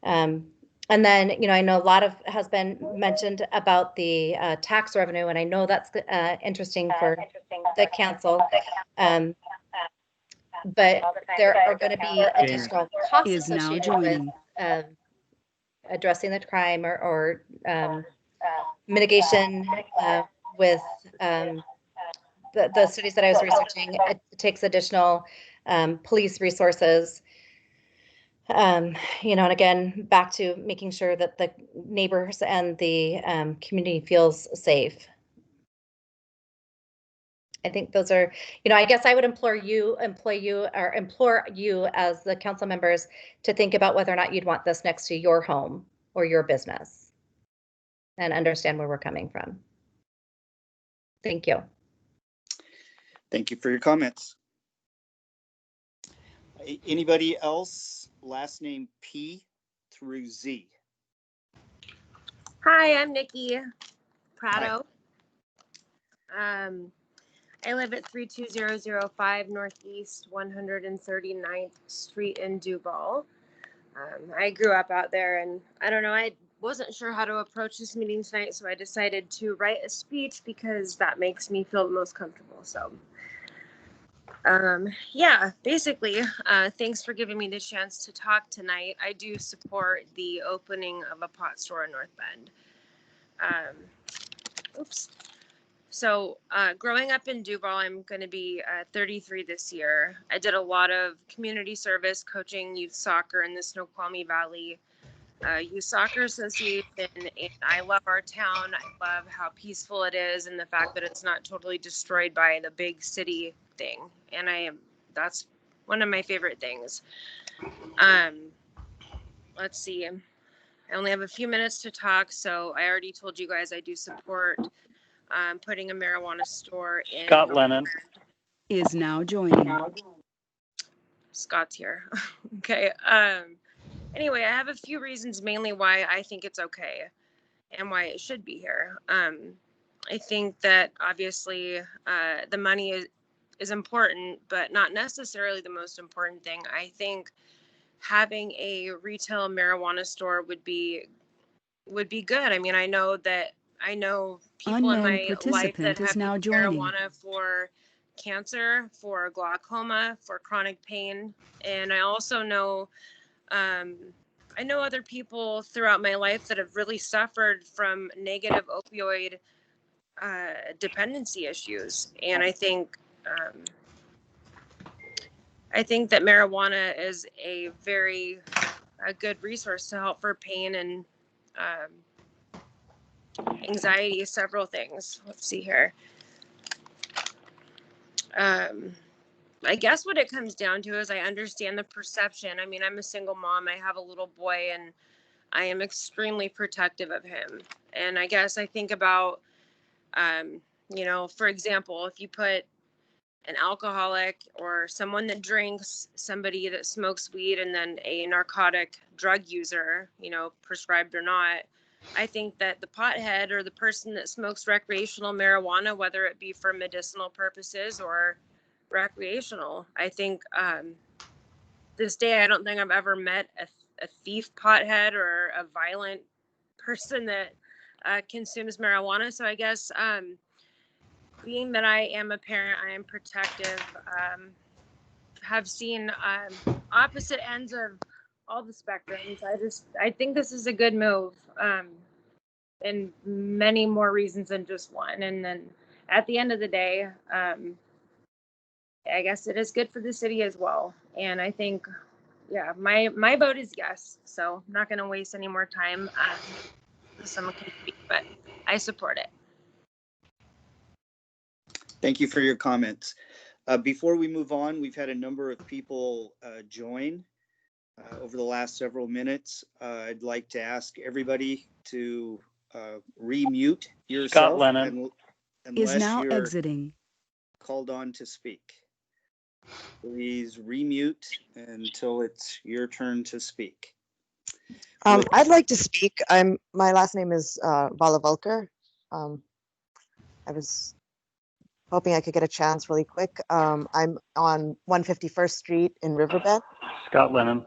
And then, you know, I know a lot has been mentioned about the tax revenue, and I know that's interesting for the council. But there are going to be additional costs associated with addressing the crime or mitigation with the cities that I was researching. It takes additional police resources. You know, and again, back to making sure that the neighbors and the community feels safe. I think those are, you know, I guess I would implore you as the council members to think about whether or not you'd want this next to your home or your business and understand where we're coming from. Thank you. Thank you for your comments. Anybody else? Last name P through Z. Hi, I'm Nikki Prado. I live at 32005 Northeast 139th Street in Duval. I grew up out there, and I don't know, I wasn't sure how to approach this meeting tonight, so I decided to write a speech because that makes me feel the most comfortable. So yeah, basically, thanks for giving me the chance to talk tonight. I do support the opening of a pot store in North Bend. So growing up in Duval, I'm going to be 33 this year. I did a lot of community service, coaching youth soccer in the Snoqualmie Valley Youth Soccer Association, and I love our town. I love how peaceful it is and the fact that it's not totally destroyed by the big city thing. And that's one of my favorite things. Let's see. I only have a few minutes to talk, so I already told you guys I do support putting a marijuana store in. Scott Lennon is now joining. Scott's here. Okay. Anyway, I have a few reasons mainly why I think it's okay and why it should be here. I think that obviously the money is important, but not necessarily the most important thing. I think having a retail marijuana store would be good. I mean, I know people in my life that have marijuana for cancer, for glaucoma, for chronic pain, and I also know I know other people throughout my life that have really suffered from negative opioid dependency issues, and I think that marijuana is a good resource to help for pain and anxiety, several things. Let's see here. I guess what it comes down to is I understand the perception. I mean, I'm a single mom. I have a little boy, and I am extremely protective of him. And I guess I think about, you know, for example, if you put an alcoholic or someone that drinks, somebody that smokes weed, and then a narcotic drug user, you know, prescribed or not, I think that the pothead or the person that smokes recreational marijuana, whether it be for medicinal purposes or recreational, I think this day I don't think I've ever met a thief pothead or a violent person that consumes marijuana. So I guess being that I am a parent, I am protective, have seen opposite ends of all the spectrums. I think this is a good move, and many more reasons than just one. And then at the end of the day, I guess it is good for the city as well. And I think, yeah, my vote is yes. So I'm not going to waste any more time. Someone can speak, but I support it. Thank you for your comments. Before we move on, we've had a number of people join over the last several minutes. I'd like to ask everybody to remute yourself. Scott Lennon unless is now you're exiting. called on to speak. Please remute until it's your turn to speak. I'd like to speak. My last name is Vala Volker. I was hoping I could get a chance really quick. I'm on 151st Street in Riverbend. Scott Lennon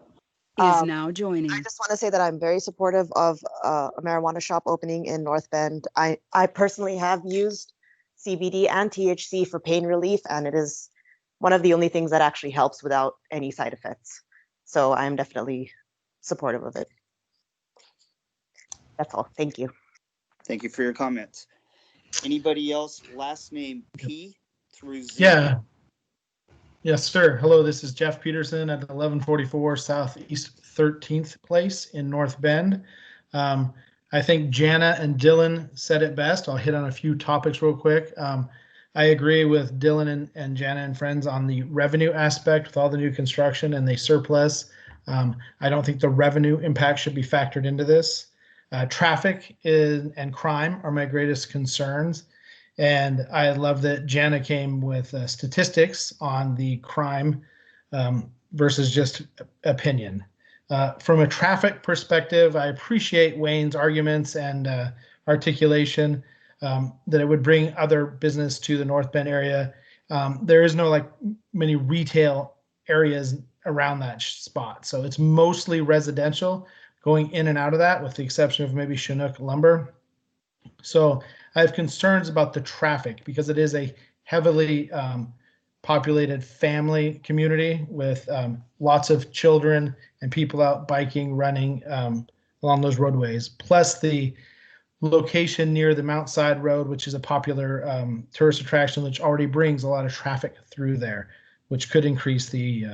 is now joining. I just want to say that I'm very supportive of a marijuana shop opening in North Bend. I personally have used CBD and THC for pain relief, and it is one of the only things that actually helps without any side effects. So I'm definitely supportive of it. That's all. Thank you. Thank you for your comments. Anybody else last name P through Z? Yeah. Yes, sir. Hello, this is Jeff Peterson at 1144 Southeast 13th Place in North Bend. I think Jana and Dylan said it best. I'll hit on a few topics real quick. I agree with Dylan and Jana and friends on the revenue aspect with all the new construction and the surplus. I don't think the revenue impact should be factored into this. Traffic and crime are my greatest concerns. And I love that Jana came with statistics on the crime versus just opinion. From a traffic perspective, I appreciate Wayne's arguments and articulation that it would bring other business to the North Bend area. There is no like many retail areas around that spot. So it's mostly residential going in and out of that, with the exception of maybe Chinook lumber. So I have concerns about the traffic because it is a heavily populated family community with lots of children and people out biking, running along those roadways. Plus the location near the Mount Side Road, which is a popular tourist attraction, which already brings a lot of traffic through there, which could increase the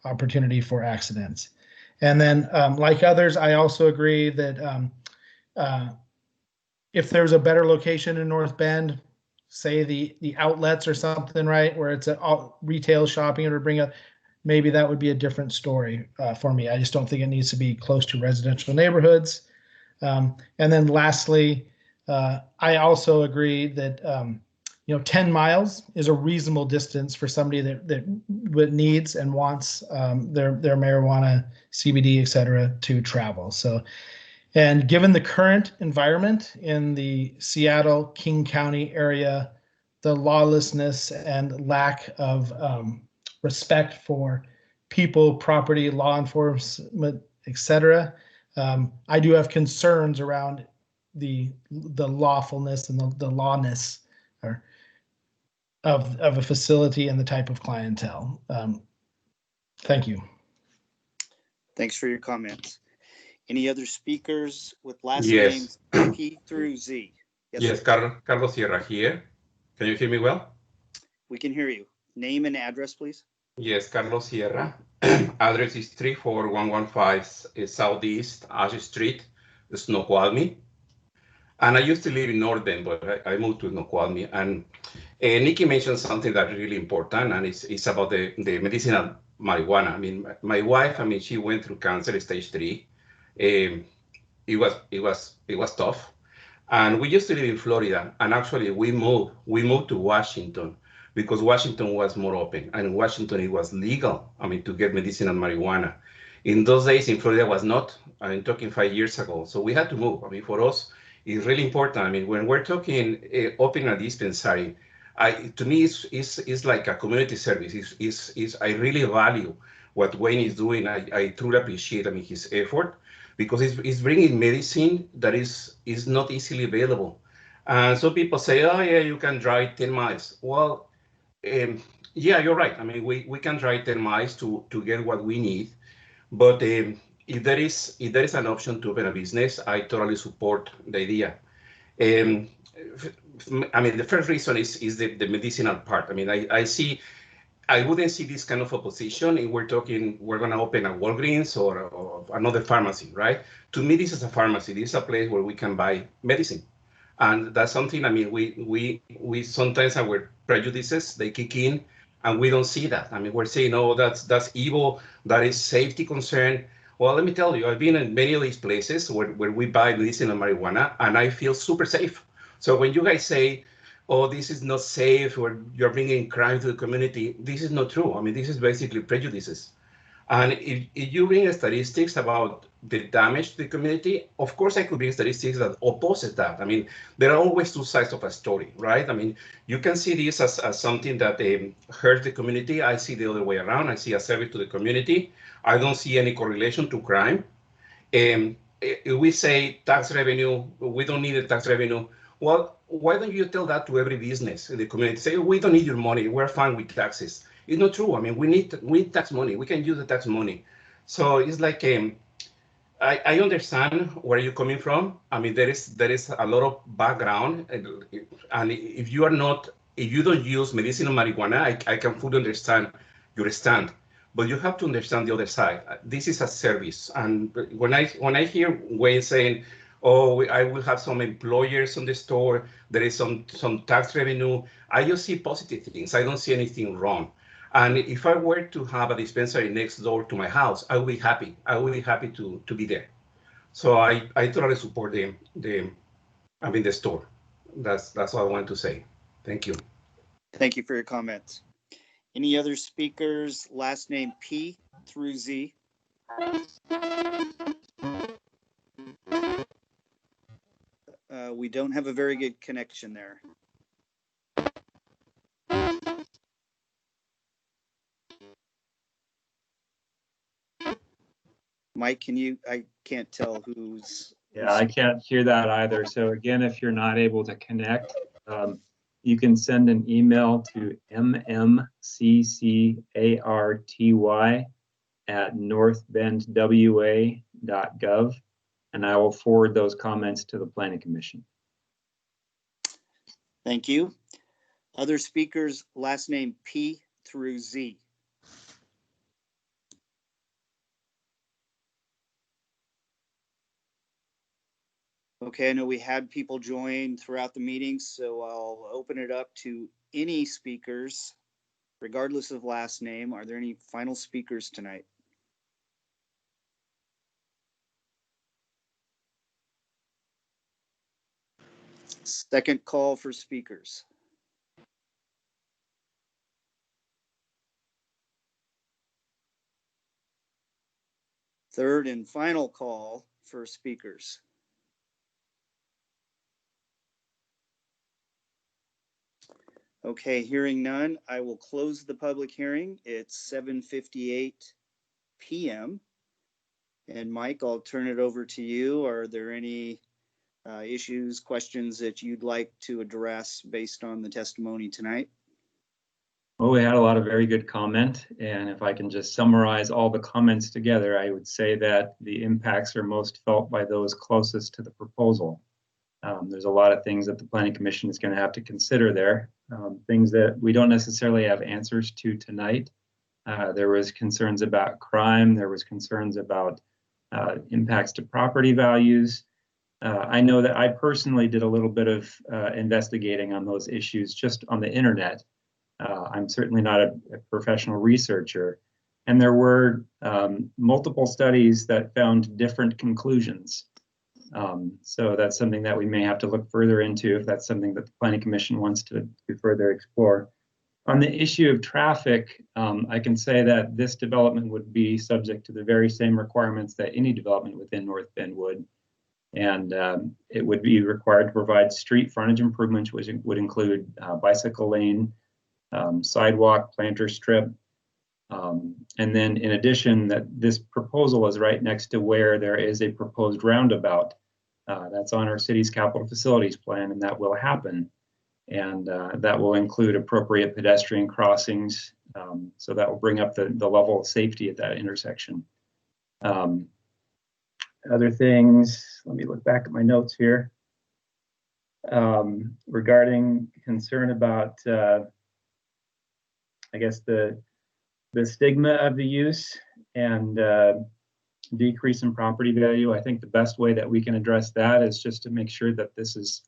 opportunity for accidents. And then, like others, I also agree that if there's a better location in North Bend, say the outlets or something, right, where it's a retail shopping, it would bring up, maybe that would be a different story for me. I just don't think it needs to be close to residential neighborhoods. And then lastly, I also agree that 10 miles is a reasonable distance for somebody that needs and wants their marijuana, CBD, et cetera, to travel. So, and given the current environment in the Seattle, King County area, the lawlessness and lack of respect for people, property, law enforcement, et cetera, I do have concerns around the lawfulness and the lawness of a facility and the type of clientele. Thank you. Thanks for your comments. Any other speakers with last Yes. names P through Z? Yes, Carlos Sierra here. Can you hear me well? We can hear you. Name and address, please. Yes, Carlos Sierra. Address is 34115 Southeast Ash Street, Snoqualmie. And I used to live in North Bend, but I moved to Snoqualmie. And Nikki mentioned something that's really important, and it's about the medicinal marijuana. I mean, my wife, she went through cancer stage 3. It was tough. And we used to live in Florida, and actually we moved to Washington because Washington was more open, and in Washington it was legal, to get medicinal marijuana. In those days in Florida was not, I'm talking 5 years ago. So we had to move. For us, it's really important. When we're talking opening a dispensary, to me it's like a community service. I really value what Wayne is doing. I truly appreciate, I mean, his effort, because it's bringing medicine that is not easily available. And some people say, oh yeah, you can drive 10 miles. Well, yeah, you're right. I mean, we can drive 10 miles to get what we need. But if there is an option to open a business, I totally support the idea. I mean, the first reason is the medicinal part. I mean, I wouldn't see this kind of opposition if we're going to open a Walgreens or another pharmacy, right? To me, this is a pharmacy. This is a place where we can buy medicine. And that's something, I mean, we sometimes our prejudices, they kick in and we don't see that. I mean, we're saying, oh, that's evil, that is safety concern. Well, let me tell you, I've been in many of these places where we buy medicinal marijuana and I feel super safe. So when you guys say, oh, this is not safe or you're bringing crime to the community, this is not true. I mean, this is basically prejudices. And if you bring statistics about the damage to the community, of course I could bring statistics that opposes that. I mean, there are always two sides of a story, right? I mean, you can see this as something that hurts the community. I see the other way around. I see a service to the community. I don't see any correlation to crime. If we say tax revenue, we don't need the tax revenue. Well, why don't you tell that to every business in the community? Say, we don't need your money. We're fine with taxes. It's not true. I mean, we need tax money. We can use the tax money. So it's like, I understand where you're coming from. I mean, there is a lot of background, and if you don't use medicinal marijuana, I can fully understand your stand. But you have to understand the other side. This is a service, and when I hear Wayne saying, "Oh, I will have some employers on the store. There is some tax revenue," I just see positive things. I don't see anything wrong. And if I were to have a dispensary next door to my house, I would be happy. I would be happy to be there. So I totally support the store. That's all I want to say. Thank you. Thank you for your comments. Any other speakers, last name P through Z? We don't have a very good connection there. Mike, I can't tell who's. Yeah, I can't hear that either. So again, if you're not able to connect, you can send an email to mmccarty@northbendwa.gov, and I will forward those comments to the Planning Commission. Thank you. Other speakers, last name P through Z. Okay, I know we had people join throughout the meeting, so I'll open it up to any speakers, regardless of last name. Are there any final speakers tonight? Second call for speakers. Third and final call for speakers. Okay, hearing none, I will close the public hearing. It's 7:58 p.m. And Mike, I'll turn it over to you. Are there any issues, questions that you'd like to address based on the testimony tonight? Well, we had a lot of very good comment, and if I can just summarize all the comments together, I would say that the impacts are most felt by those closest to the proposal. There's a lot of things that the Planning Commission is going to have to consider there, things that we don't necessarily have answers to tonight. There was concerns about crime, there was concerns about impacts to property values. I know that I personally did a little bit of investigating on those issues just on the internet. I'm certainly not a professional researcher, and there were multiple studies that found different conclusions. So that's something that we may have to look further into if that's something that the Planning Commission wants to further explore. On the issue of traffic, I can say that this development would be subject to the very same requirements that any development within North Bend would. And it would be required to provide street frontage improvements, which would include bicycle lane, sidewalk, planter strip, And then in addition, that this proposal is right next to where there is a proposed roundabout. That's on our city's capital facilities plan, and that will happen. And that will include appropriate pedestrian crossings. So that will bring up the level of safety at that intersection. Other things, let me look back at my notes here. Regarding concern about, I guess, the stigma of the use and decrease in property value, I think the best way that we can address that is just to make sure that this is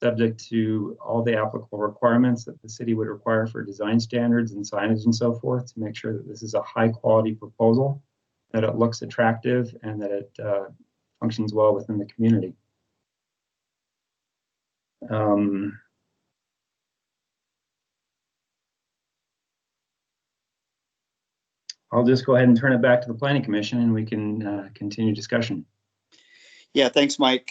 subject to all the applicable requirements that the city would require for design standards and signage and so forth, to make sure that this is a high quality proposal, that it looks attractive, and that it functions well within the community. I'll just go ahead and turn it back to the Planning Commission, and we can continue discussion. Yeah, thanks, Mike.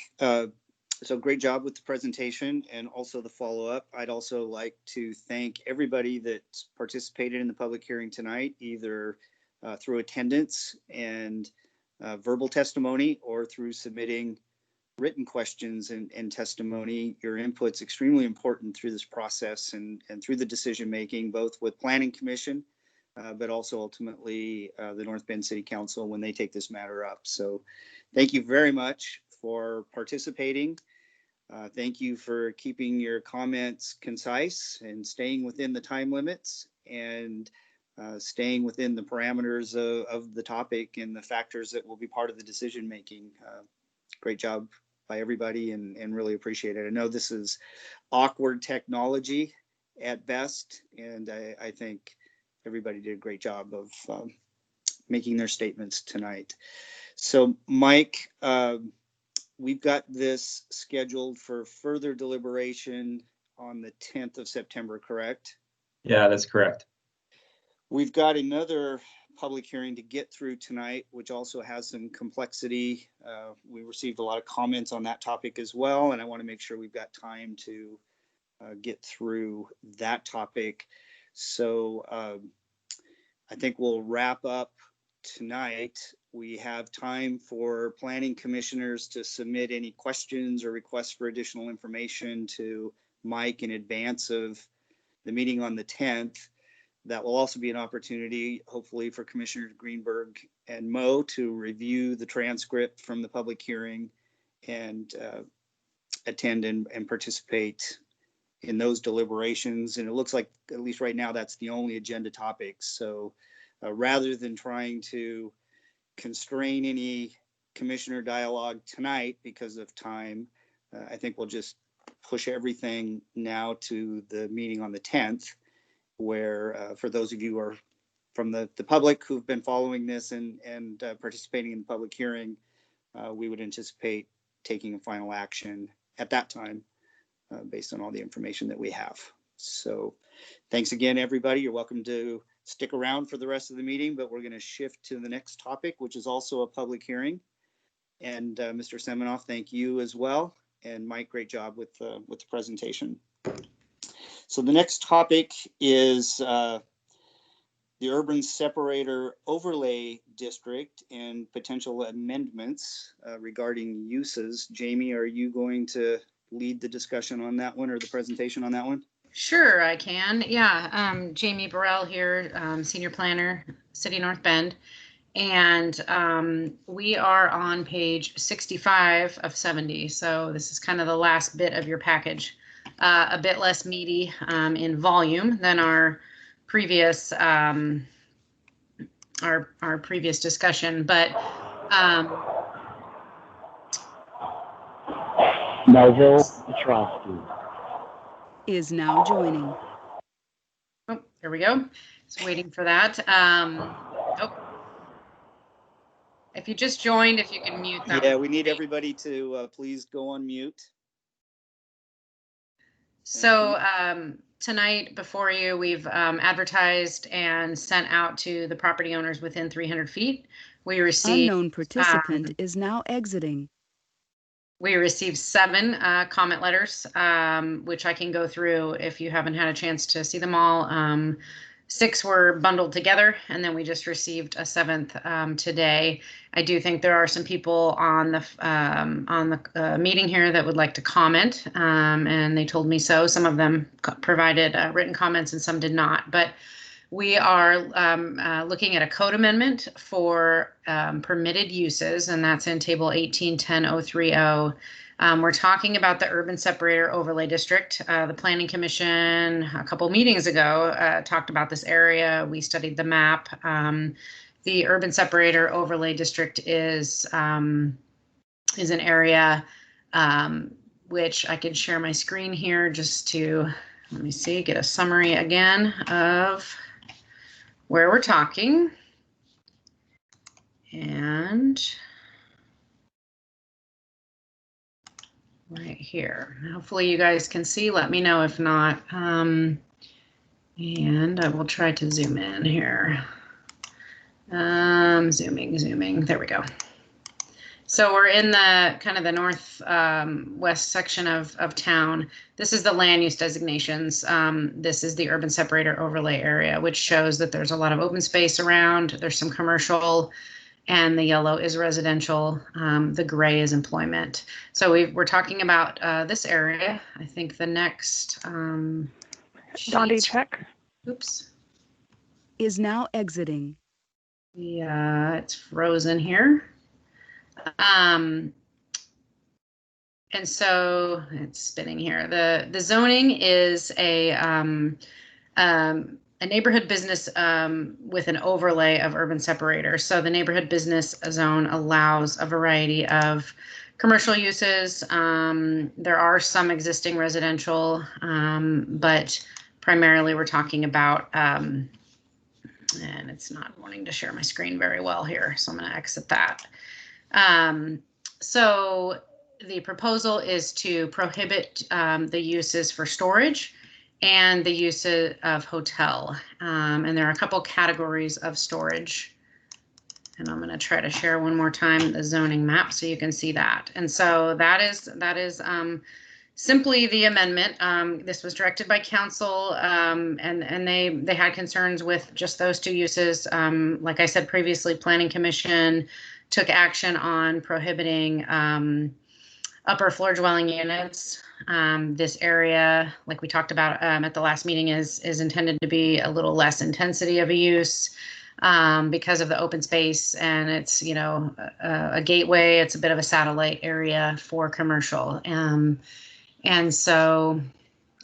So great job with the presentation and also the follow-up. I'd also like to thank everybody that participated in the public hearing tonight, either through attendance and verbal testimony or through submitting written questions and testimony. Your input's extremely important through this process and through the decision-making, both with Planning Commission, but also ultimately the North Bend City Council when they take this matter up. So thank you very much for participating. Thank you for keeping your comments concise and staying within the time limits and staying within the parameters of the topic and the factors that will be part of the decision making. Great job by everybody and really appreciate it. I know this is awkward technology at best, and I think everybody did a great job of making their statements tonight. So Mike, we've got this scheduled for further deliberation on the 10th of September, correct? Yeah, that's correct. We've got another public hearing to get through tonight, which also has some complexity. We received a lot of comments on that topic as well, and I want to make sure we've got time to get through that topic. So I think we'll wrap up tonight. We have time for planning commissioners to submit any questions or requests for additional information to Mike in advance of the meeting on the 10th. That will also be an opportunity, hopefully, for Commissioner Greenberg and Mo to review the transcript from the public hearing and attend and participate in those deliberations. And it looks like, at least right now, that's the only agenda topic. So rather than trying to constrain any commissioner dialogue tonight because of time, I think we'll just push everything now to the meeting on the 10th, where for those of you who are from the public who've been following this and participating in the public hearing, we would anticipate taking a final action at that time based on all the information that we have. So thanks again, everybody. You're welcome to stick around for the rest of the meeting, but we're going to shift to the next topic, which is also a public hearing. And Mr. Seminoff, thank you as well. And Mike, great job with the presentation. So the next topic is the Urban Separator Overlay District and potential amendments regarding uses. Jamie, are you going to lead the discussion on that one or the presentation on that one? Sure, I can. Yeah, Jamie Burrell here, Senior Planner, City North Bend. And we are on page 65 of 70. So this is kind of the last bit of your package. A bit less meaty in volume than our previous previous discussion, but Melville Petrosky is now joining. Oh, there we go. Just waiting for that. Oh, if you just joined, if you can mute that. Yeah, we need everybody to please go on mute. So tonight before you, we've advertised and sent out to the property owners within 300 feet. We received Unknown participant is now exiting. We received 7 comment letters, which I can go through if you haven't had a chance to see them all. 6 were bundled together, and then we just received a 7th today. I do think there are some people on the meeting here that would like to comment, and they told me so. Some of them provided written comments and some did not. But we are looking at a code amendment for permitted uses, and that's in Table 1810-030. We're talking about the Urban Separator Overlay District. The Planning Commission a couple meetings ago talked about this area. We studied the map. The Urban Separator Overlay District is an area which I can share my screen here just to, let me see, get a summary again of where we're talking. And right here. Hopefully you guys can see. Let me know if not. And I will try to zoom in here. Zooming. There we go. So we're in the kind of the north west section of town. This is the land use designations. This is the urban separator overlay area, which shows that there's a lot of open space around. There's some commercial, and the yellow is residential. The gray is employment. So we're talking about this area. I think the next Dondi, check. Oops. Is now exiting. Yeah, it's frozen here. And so it's spinning here. The zoning is a neighborhood business with an overlay of urban separator. So the neighborhood business zone allows a variety of commercial uses. There are some existing residential, but primarily we're talking about, and it's not wanting to share my screen very well here, so I'm going to exit that. So the proposal is to prohibit the uses for storage and the use of hotel. And there are a couple categories of storage. And I'm going to try to share one more time the zoning map so you can see that. And so that is simply the amendment. This was directed by council, and they had concerns with just those 2 uses. Like I said previously, Planning Commission took action on prohibiting upper floor dwelling units. This area, like we talked about at the last meeting, is intended to be a little less intensity of a use because of the open space, and it's, you know, a gateway. It's a bit of a satellite area for commercial. And so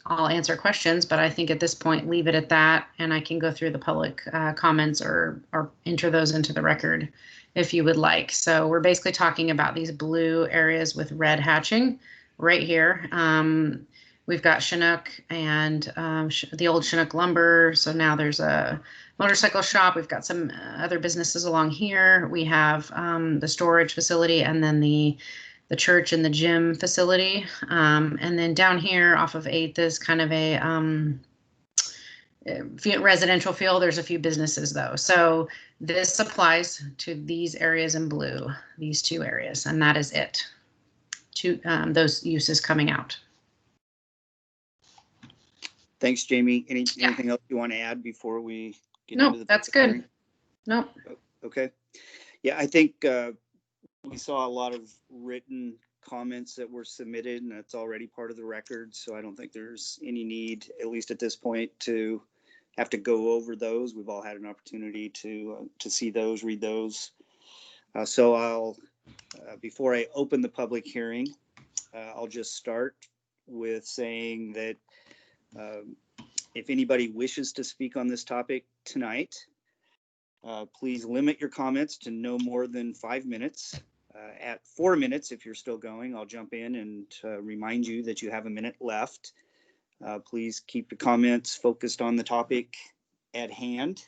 I'll answer questions, but I think at this point, leave it at that, and I can go through the public comments or enter those into the record if you would like. So we're basically talking about these blue areas with red hatching right here. We've got Chinook and the old Chinook lumber. So now there's a motorcycle shop. We've got some other businesses along here. We have the storage facility, and then the church and the gym facility. And then down here off of 8th is kind of a residential feel. There's a few businesses though. So this applies to these areas in blue, these 2 areas, and that is it. Those uses coming out. Thanks, Jamie. Anything else you want to add before we get into the that's good. Hearing? Nope. Okay. Yeah, I think we saw a lot of written comments that were submitted, and that's already part of the record. So I don't think there's any need, at least at this point, to have to go over those. We've all had an opportunity to see those, read those. So I'll, before I open the public hearing, I'll just start with saying that if anybody wishes to speak on this topic tonight, please limit your comments to no more than 5 minutes. At 4 minutes, if you're still going, I'll jump in and remind you that you have a minute left. Please keep your comments focused on the topic at hand.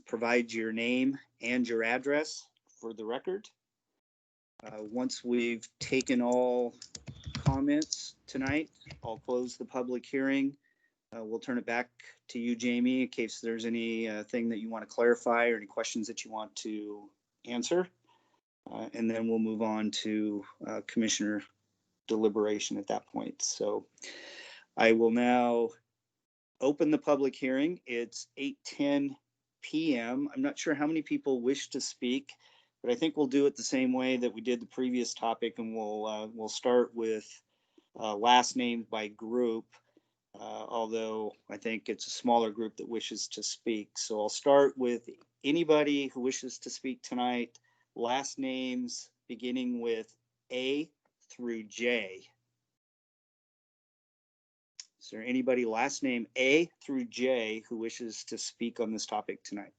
Provide your name and your address for the record. Once we've taken all comments tonight, I'll close the public hearing. We'll turn it back to you, Jamie, in case there's anything that you want to clarify or any questions that you want to answer. And then we'll move on to commissioner deliberation at that point. So I will now open the public hearing. It's 8:10 p.m. I'm not sure how many people wish to speak, but I think we'll do it the same way that we did the previous topic, and we'll start with last names by group, although I think it's a smaller group that wishes to speak. So I'll start with anybody who wishes to speak tonight, last names beginning with A through J. Is there anybody last name A through J who wishes to speak on this topic tonight?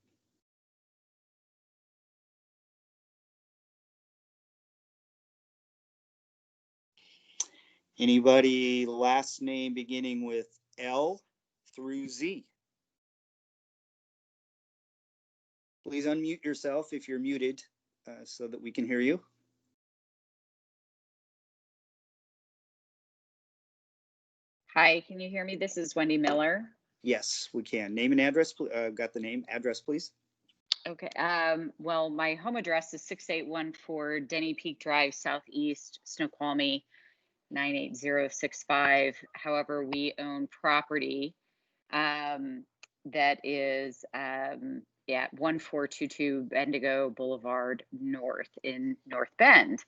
Anybody last name beginning with L through Z? Please unmute yourself if you're muted so that we can hear you. Hi, can you hear me? This is Wendy Miller. Yes, we can. Name and address. Got the name, address, please. Okay. Well, my home address is 6814 Denny Peak Drive, Southeast, Snoqualmie, 98065. However, we own property that is 1422 Bendigo Boulevard North in North Bend.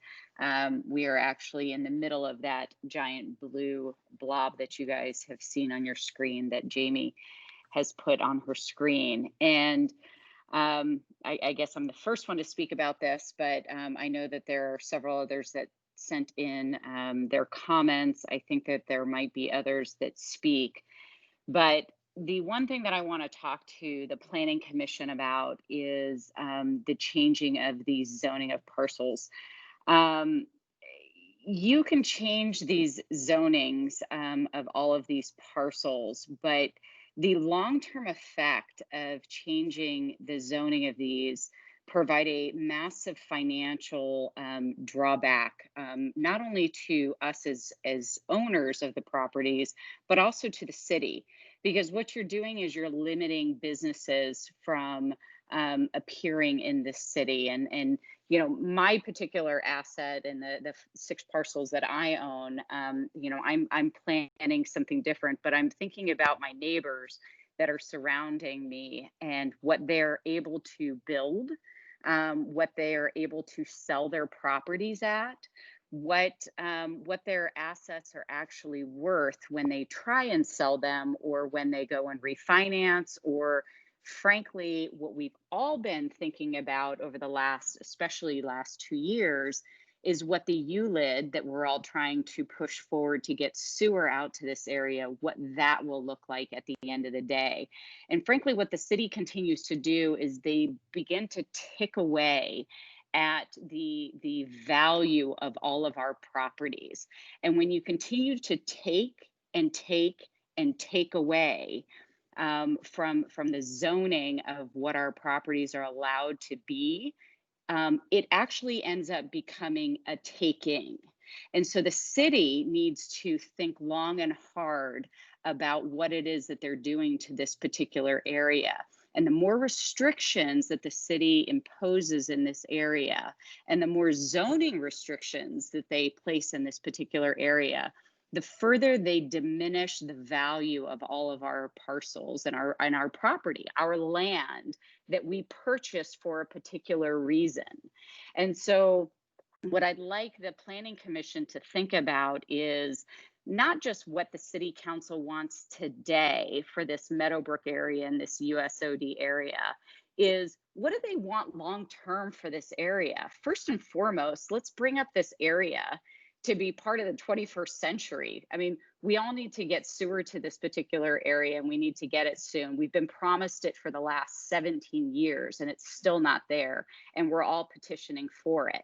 We are actually in the middle of that giant blue blob that you guys have seen on your screen that Jamie has put on her screen. And I guess I'm the first one to speak about this, but I know that there are several others that sent in their comments. I think that there might be others that speak, but the one thing that I want to talk to the Planning Commission about is the changing of the zoning of parcels. You can change these zonings of all of these parcels, but the long-term effect of changing the zoning of these provide a massive financial drawback, not only to us as owners of the properties, but also to the city. Because what you're doing is you're limiting businesses from appearing in this city. And you know, my particular asset and the 6 parcels that I own, you know, I'm planning something different, but I'm thinking about my neighbors that are surrounding me and what they're able to build, what they are able to sell their properties at, what their assets are actually worth when they try and sell them, or when they go and refinance, or frankly, what we've all been thinking about over the especially last 2 years, is what the ULID that we're all trying to push forward to get sewer out to this area, what that will look like at the end of the day. And frankly, what the city continues to do is they begin to tick away at the value of all of our properties. And when you continue to take and take and take away from the zoning of what our properties are allowed to be, it actually ends up becoming a taking. And so the city needs to think long and hard about what it is that they're doing to this particular area. And the more restrictions that the city imposes in this area, and the more zoning restrictions that they place in this particular area, the further they diminish the value of all of our parcels and our property, our land that we purchased for a particular reason. And so what I'd like the Planning Commission to think about is not just what the City Council wants today for this Meadowbrook area and this USOD area, is what do they want long-term for this area? First and foremost, let's bring up this area to be part of the 21st century. I mean, we all need to get sewer to this particular area, and we need to get it soon. We've been promised it for the last 17 years, and it's still not there, and we're all petitioning for it.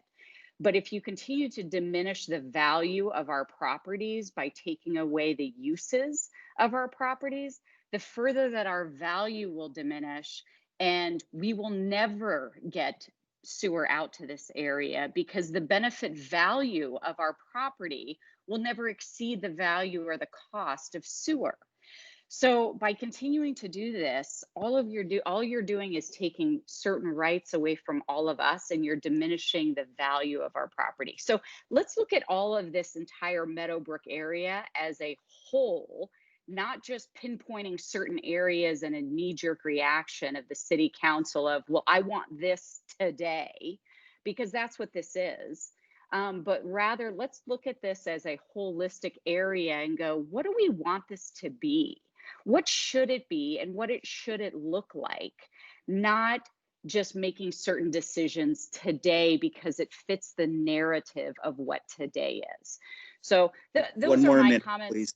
But if you continue to diminish the value of our properties by taking away the uses of our properties, the further that our value will diminish, and we will never get sewer out to this area, because the benefit value of our property will never exceed the value or the cost of sewer. So by continuing to do this, all you're doing is taking certain rights away from all of us, and you're diminishing the value of our property. So let's look at all of this entire Meadowbrook area as a whole, not just pinpointing certain areas and a knee-jerk reaction of the city council of, well, I want this today, because that's what this is. But rather, let's look at this as a holistic area and go, what do we want this to be? What should it be, and what should it look like? Not just making certain decisions today because it fits the narrative of what today is. So those are my comments. Please.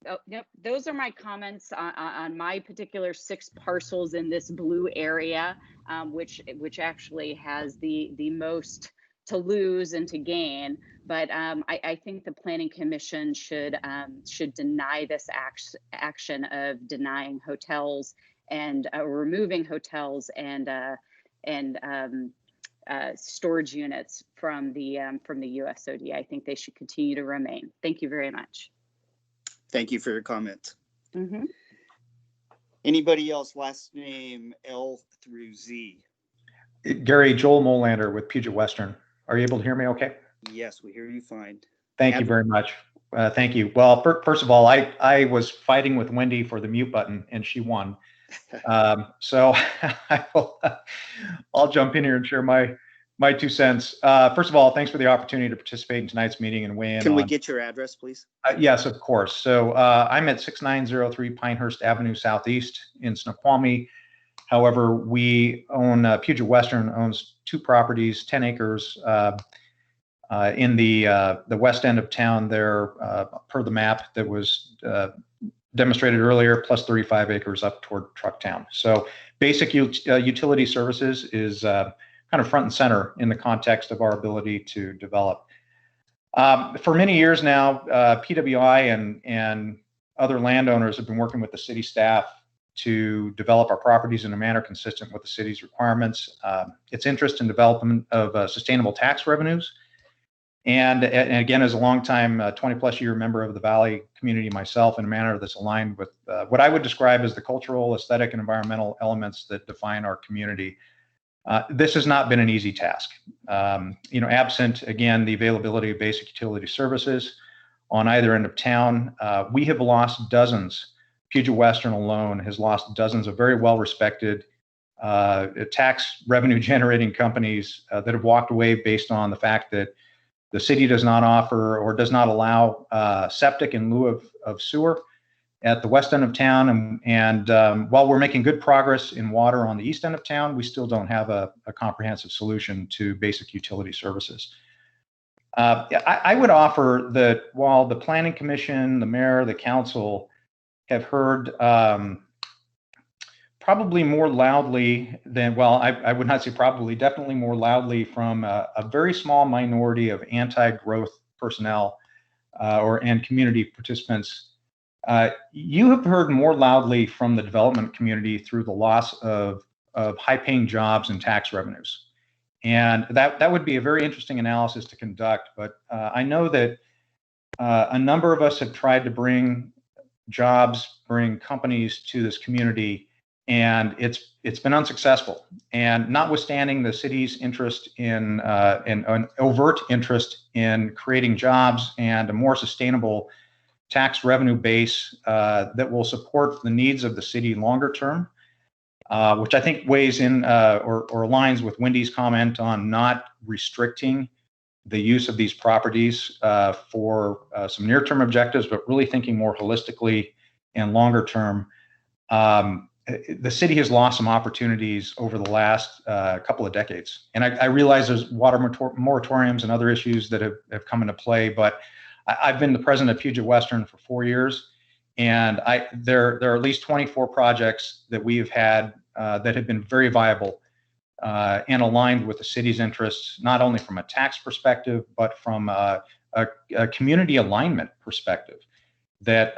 Oh, yep, those are my comments on my particular 6 parcels in this blue area, which actually has the most to lose and to gain. But I think the Planning Commission should deny this action of denying hotels and removing hotels and storage units from the USOD. I think they should continue to remain. Thank you very much. Thank you for your comment. Mm-hmm. Anybody else? Last name L through Z. Gary, Joel Molander with Puget Western. Are you able to hear me okay? Yes, we hear you fine. Thank you very much. Thank you. Well, first of all, I was fighting with Wendy for the mute button and she won. So I'll jump in here and share my 2 cents. First of all, thanks for the opportunity to participate in tonight's meeting and weigh in. Can we get your address, please? Yes, of course. So I'm at 6903 Pinehurst Avenue Southeast in Snoqualmie. However, we own, Puget Western owns 2 properties, 10 acres in the west end of town there, per the map that was demonstrated earlier, plus 35 acres up toward Trucktown. So basic utility services is kind of front and center in the context of our ability to develop. For many years now, PWI and other landowners have been working with the city staff to develop our properties in a manner consistent with the city's requirements. Its interest in development of sustainable tax revenues. And again, as a longtime 20+ year member of the Valley community myself, in a manner that's aligned with what I would describe as the cultural, aesthetic, and environmental elements that define our community. This has not been an easy task. Absent, again, the availability of basic utility services on either end of town, we have lost dozens. Puget Western alone has lost dozens of very well-respected tax revenue generating companies that have walked away based on the fact that the city does not offer or does not allow septic in lieu of sewer at the west end of town. And while we're making good progress in water on the east end of town, we still don't have a comprehensive solution to basic utility services. I would offer that while the Planning Commission, the mayor, the council have heard probably more loudly than, well, I would not say probably, definitely more loudly from a very small minority of anti-growth personnel and community participants. You have heard more loudly from the development community through the loss of high-paying jobs and tax revenues. And that would be a very interesting analysis to conduct. But I know that a number of us have tried to bring jobs, bring companies to this community, and it's been unsuccessful. And notwithstanding the city's interest in an overt interest in creating jobs and a more sustainable tax revenue base that will support the needs of the city longer term, which I think weighs in or aligns with Wendy's comment on not restricting the use of these properties for some near-term objectives, but really thinking more holistically and longer term. The city has lost some opportunities over the last couple of decades. And I realize there's water moratoriums and other issues that have come into play, but I've been the president of Puget Western for 4 years, and there are at least 24 projects that we have had that have been very viable and aligned with the city's interests, not only from a tax perspective, but from a community alignment perspective, that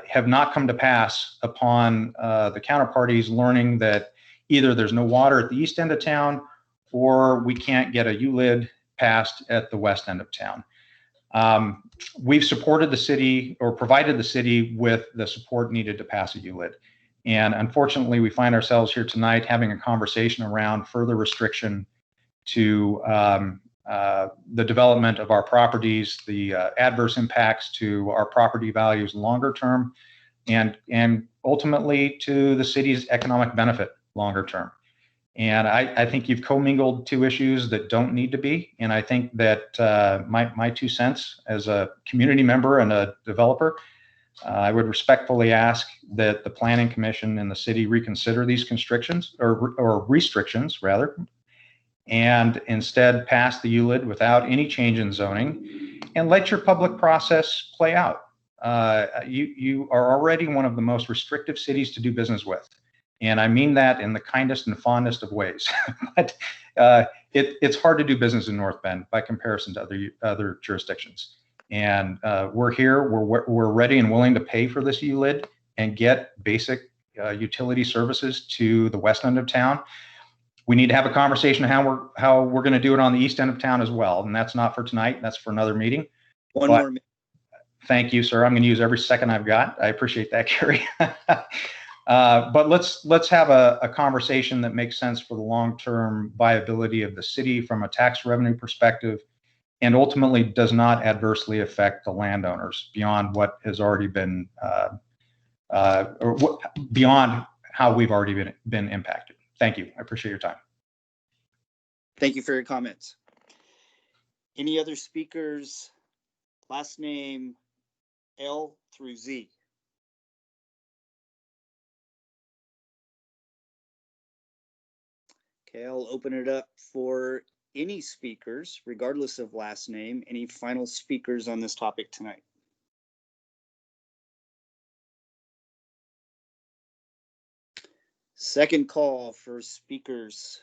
have not come to pass upon the counterparties learning that either there's no water at the east end of town or we can't get a ULID passed at the west end of town. We've supported the city or provided the city with the support needed to pass a ULID. And unfortunately, we find ourselves here tonight having a conversation around further restriction to the development of our properties, the adverse impacts to our property values longer term. and ultimately to the city's economic benefit longer term. And I think you've commingled two issues that don't need to be. And I think that my 2 cents as a community member and a developer, I would respectfully ask that the Planning Commission and the city reconsider these constrictions or restrictions rather, and instead pass the ULID without any change in zoning and let your public process play out. You are already one of the most restrictive cities to do business with. And I mean that in the kindest and fondest of ways. But it's hard to do business in North Bend by comparison to other jurisdictions. And we're here, we're ready and willing to pay for this ULID and get basic utility services to the west end of town. We need to have a conversation how we're going to do it on the east end of town as well. And that's not for tonight, that's for another meeting. One more minute. Thank you, sir. I'm going to use every second I've got. I appreciate that, Carrie. But let's have a conversation that makes sense for the long-term viability of the city from a tax revenue perspective, and ultimately does not adversely affect the landowners beyond what has already been, beyond how we've already been impacted. Thank you. I appreciate your time. Thank you for your comments. Any other speakers? Last name L through Z. Okay, I'll open it up for any speakers, regardless of last name. Any final speakers on this topic tonight? Second call for speakers.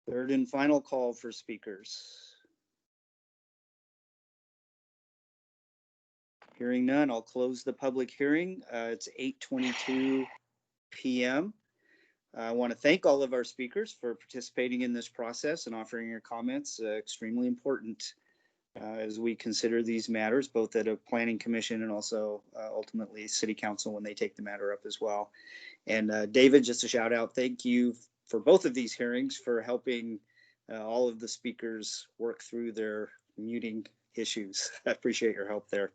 Third and final call for speakers. Hearing none, I'll close the public hearing. It's 8:22 p.m. I want to thank all of our speakers for participating in this process and offering your comments. Extremely important as we consider these matters, both at a planning commission and also ultimately city council when they take the matter up as well. And David, just a shout out, thank you for both of these hearings for helping all of the speakers work through their muting issues. I appreciate your help there.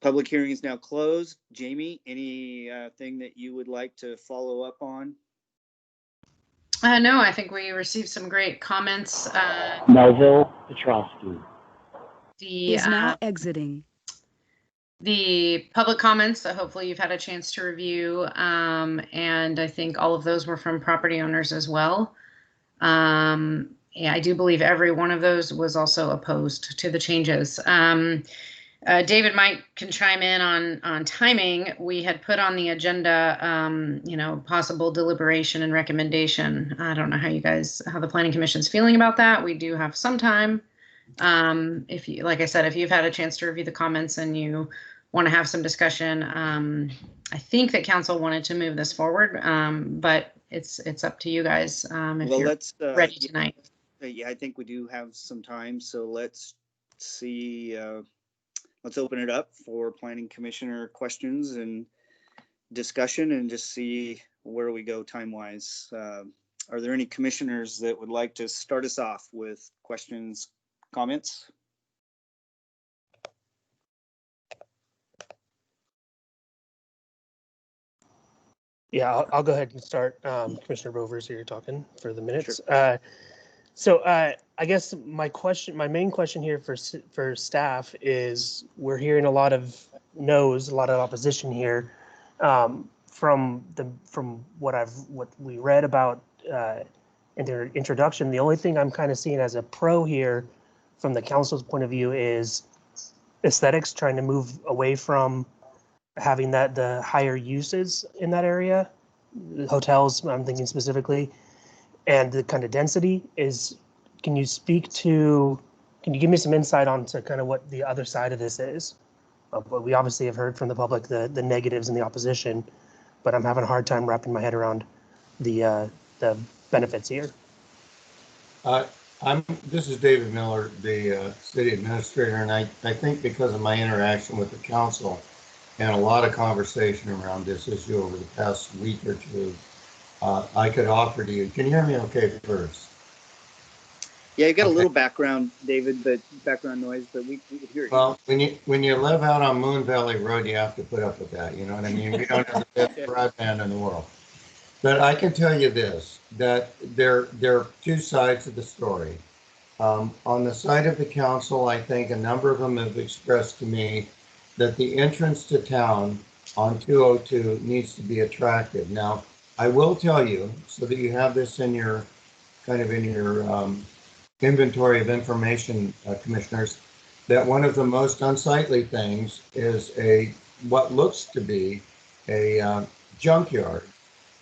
Public hearing is now closed. Jamie, anything that you would like to follow up on? No, I think we received some great comments. Melville Petrosky is now exiting. The public comments that hopefully you've had a chance to review, and I think all of those were from property owners as well. Yeah, I do believe every one of those was also opposed to the changes. David can chime in on timing. We had put on the agenda, possible deliberation and recommendation. I don't know how the Planning Commission's feeling about that. We do have some time. If you, like I said, if you've had a chance to review the comments and you want to have some discussion, I think that council wanted to move this forward, but it's up to you guys if you're ready tonight. Yeah, I think we do have some time, so let's see. Let's open it up for Planning Commissioner questions and discussion and just see where we go time-wise. Are there any commissioners that would like to start us off with questions, comments? Yeah, I'll go ahead and start. Commissioner Rovers here talking for the minutes. Sure. So I guess my main question here for staff is, we're hearing a lot of no's, a lot of opposition here from what we read about in their introduction. The only thing I'm kind of seeing as a pro here from the council's point of view is aesthetics, trying to move away from having the higher uses in that area, hotels I'm thinking specifically, and the kind of density is. Can you give me some insight onto kind of what the other side of this is? But we obviously have heard from the public the negatives and the opposition, but I'm having a hard time wrapping my head around the benefits here. This is David Miller, the city administrator, and I think because of my interaction with the council and a lot of conversation around this issue over the past week or two, I could offer to you. Can you hear me okay first? Yeah, you got a Okay. little background, David, but background noise, but we can hear you. Well, when you live out on Moon Valley Road, you have to put up with that. You know what I mean? We don't have the best broadband in the world. But I can tell you this, that there are two sides of the story. On the side of the council, I think a number of them have expressed to me that the entrance to town on 202 needs to be attractive. Now, I will tell you, so that you have this in your inventory of information, commissioners, that one of the most unsightly things is what looks to be a junkyard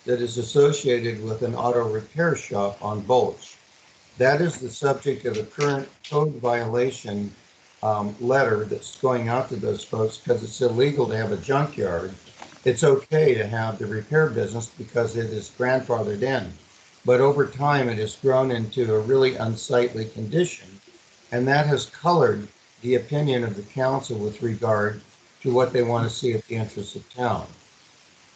that is associated with an auto repair shop on Bulge. That is the subject of a current code violation letter that's going out to those folks because it's illegal to have a junkyard. It's okay to have the repair business because it is grandfathered in. But over time, it has grown into a really unsightly condition. And that has colored the opinion of the council with regard to what they want to see at the entrance of town.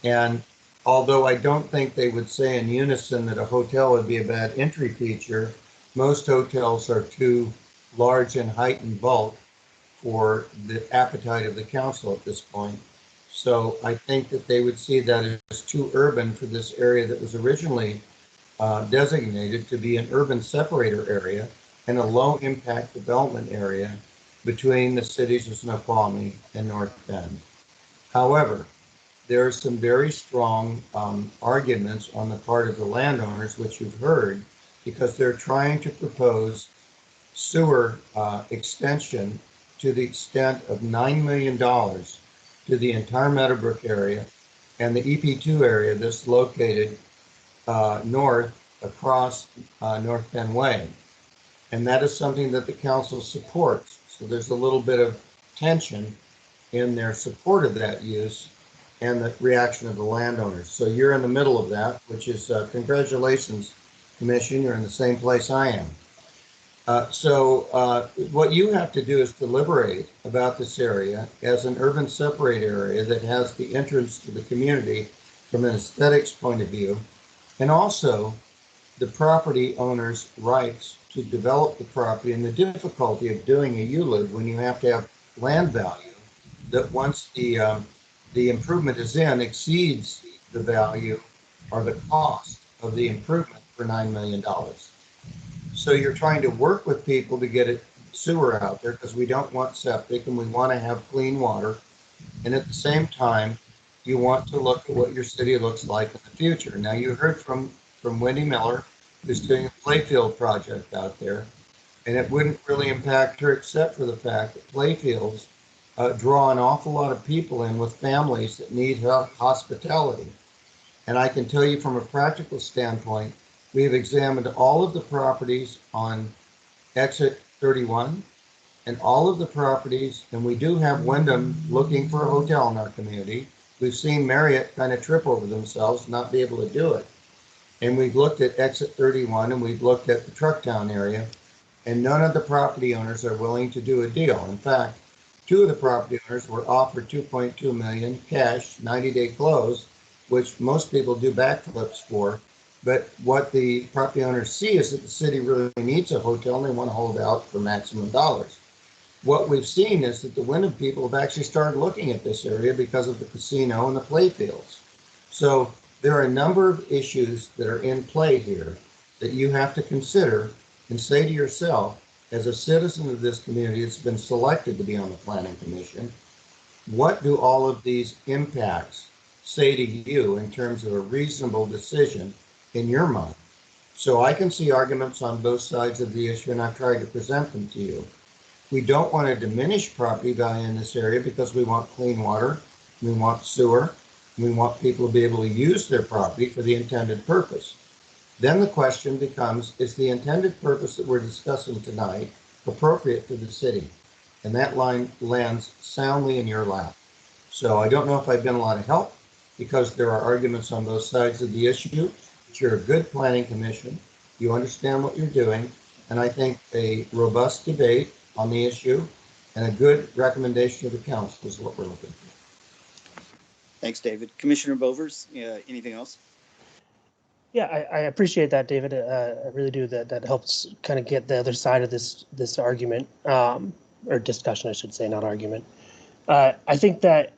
And although I don't think they would say in unison that a hotel would be a bad entry feature, most hotels are too large in height and bulk for the appetite of the council at this point. So I think that they would see that as too urban for this area that was originally designated to be an urban separator area and a low impact development area between the cities of Snoqualmie and North Bend. However, there are some very strong arguments on the part of the landowners, which you've heard, because they're trying to propose sewer extension to the extent of $9 million to the entire Meadowbrook area and the EP2 area that's located north across North Bend Way. And that is something that the council supports. So there's a little bit of tension in their support of that use and the reaction of the landowners. So you're in the middle of that, which is congratulations, Commission. You're in the same place I am. So what you have to do is deliberate about this area as an urban separate area that has the entrance to the community from an aesthetics point of view, and also the property owner's rights to develop the property and the difficulty of doing a ULID when you have to have land value that once the improvement is in exceeds the value or the cost of the improvement for $9 million. So you're trying to work with people to get a sewer out there because we don't want septic and we want to have clean water. And at the same time, you want to look at what your city looks like in the future. Now you heard from Wendy Miller, who's doing a playfield project out there, and it wouldn't really impact her except for the fact that playfields draw an awful lot of people in with families that need hospitality. And I can tell you from a practical standpoint, we have examined all of the properties on exit 31 and all of the properties, and we do have Wyndham looking for a hotel in our community. We've seen Marriott kind of trip over themselves, not be able to do it. And we've looked at exit 31 and we've looked at the Trucktown area, and none of the property owners are willing to do a deal. In fact, two of the property owners were offered $2.2 million cash, 90-day close, which most people do backflips for. But what the property owners see is that the city really needs a hotel and they want to hold out for maximum dollars. What we've seen is that the Wyndham people have actually started looking at this area because of the casino and the playfields. So there are a number of issues that are in play here that you have to consider and say to yourself, as a citizen of this community that's been selected to be on the Planning Commission, what do all of these impacts say to you in terms of a reasonable decision in your mind? So I can see arguments on both sides of the issue, and I've tried to present them to you. We don't want to diminish property value in this area because we want clean water, we want sewer, we want people to be able to use their property for the intended purpose. Then the question becomes, is the intended purpose that we're discussing tonight appropriate for the city? And that line lands soundly in your lap. So I don't know if I've been a lot of help because there are arguments on both sides of the issue, but you're a good planning commission. You understand what you're doing. And I think a robust debate on the issue and a good recommendation to the council is what we're looking for. Thanks, David. Commissioner Bovers, anything else? Yeah, I appreciate that, David. I really do. That helps kind of get the other side of this argument, or discussion, I should say, not argument. I think that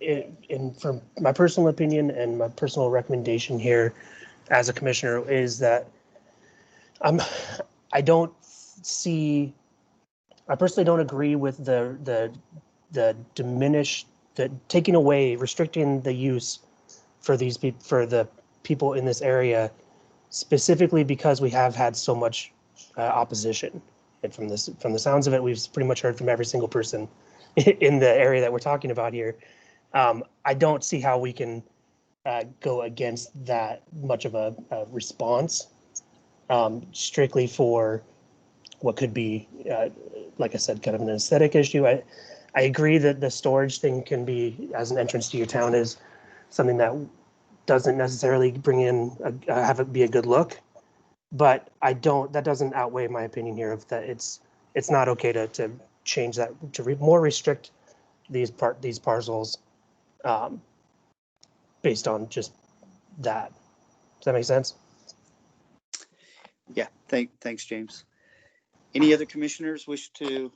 from my personal opinion and my personal recommendation here as a commissioner is that I don't see, I personally don't agree with the taking away, restricting the use for these people, for the people in this area, specifically because we have had so much opposition. And from the sounds of it, we've pretty much heard from every single person in the area that we're talking about here. I don't see how we can go against that much of a response, strictly for what could be, like I said, kind of an aesthetic issue. I agree that the storage thing can be, as an entrance to your town, is something that doesn't necessarily bring in have it be a good look, but that doesn't outweigh my opinion here of that it's not okay to change that, to more restrict these parcels based on just that. Does that make sense? Yeah, thanks, James. Any other commissioners wish to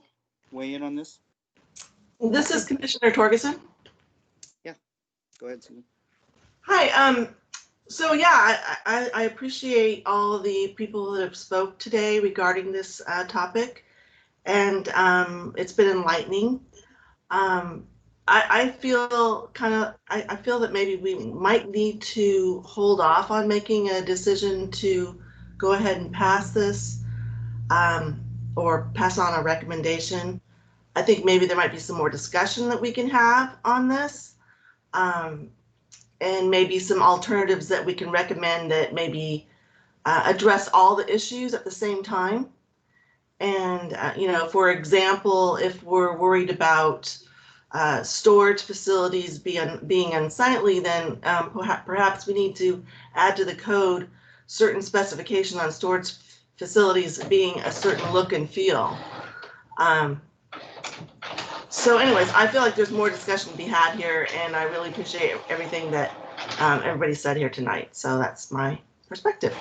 weigh in on this? This is Commissioner Torgerson. Yeah, go ahead, Susan. Hi. So yeah, I appreciate all the people that have spoke today regarding this topic, and it's been enlightening. I feel I feel that maybe we might need to hold off on making a decision to go ahead and pass this, or pass on a recommendation. I think maybe there might be some more discussion that we can have on this, and maybe some alternatives that we can recommend that maybe address all the issues at the same time. And, for example, if we're worried about storage facilities being unsightly, then perhaps we need to add to the code certain specification on storage facilities being a certain look and feel. So anyways, I feel like there's more discussion to be had here, and I really appreciate everything that everybody said here tonight. So that's my perspective.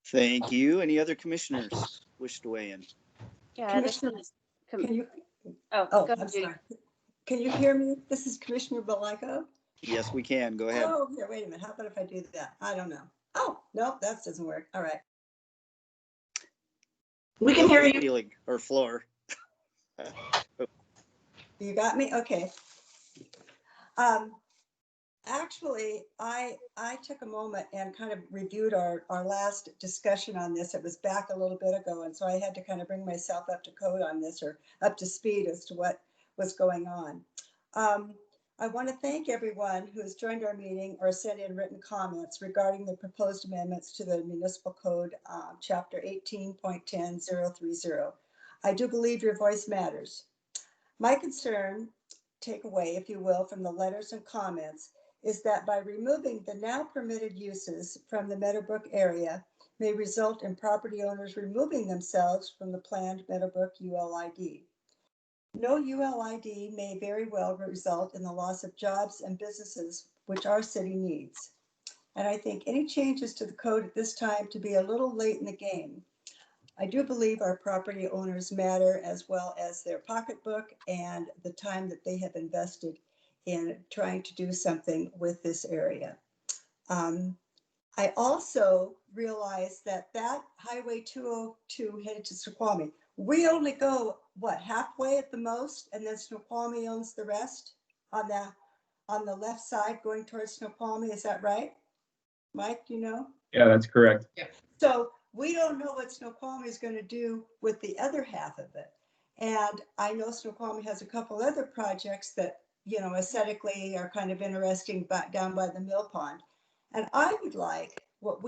Thank you. Any other commissioners wish to weigh in? Yeah, Commissioner, can you? Oh, Oh, I'm sorry. Can you hear me? This is Commissioner Belico. Yes, we can. Go ahead. Oh, here, wait a minute. How about if I do that? I don't know. Oh, no, that doesn't work. All right. We can hear you. Ceiling or floor. You got me? Okay. Actually, I took a moment and kind of reviewed our last discussion on this. It was back a little bit ago, and so I had to kind of bring myself up to code on this, or up to speed as to what was going on. I want to thank everyone who has joined our meeting or sent in written comments regarding the proposed amendments to the Municipal Code, Chapter 18.10.030. I do believe your voice matters. My concern, takeaway, if you will, from the letters and comments is that by removing the now permitted uses from the Meadowbrook area may result in property owners removing themselves from the planned Meadowbrook ULID. No ULID may very well result in the loss of jobs and businesses, which our city needs. And I think any changes to the code at this time to be a little late in the game. I do believe our property owners matter, as well as their pocketbook and the time that they have invested in trying to do something with this area. I also realize that Highway 202 headed to Snoqualmie, we only go, what, halfway at the most, and then Snoqualmie owns the rest on the left side going towards Snoqualmie. Is that right? Mike, you know? Yeah, that's correct. Yeah. So we don't know what Snoqualmie is going to do with the other half of it. And I know Snoqualmie has a couple other projects that, aesthetically are kind of interesting down by the mill pond. And I would like what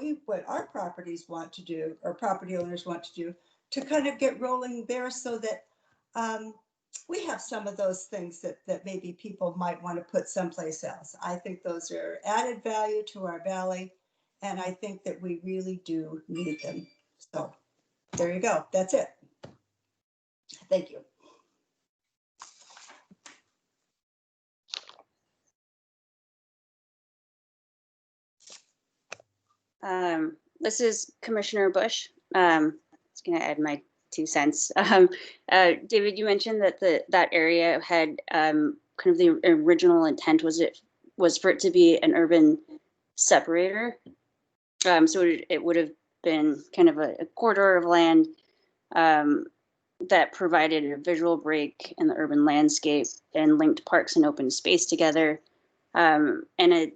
our properties want to do, or property owners want to do, to kind of get rolling there so that we have some of those things that maybe people might want to put someplace else. I think those are added value to our valley. And I think that we really do need them. So there you go. That's it. Thank you. This is Commissioner Bush. Just going to add my 2 cents. David, you mentioned that that area had kind of the original intent was for it to be an urban separator. So it would have been kind of a corridor of land that provided a visual break in the urban landscape and linked parks and open space together. And I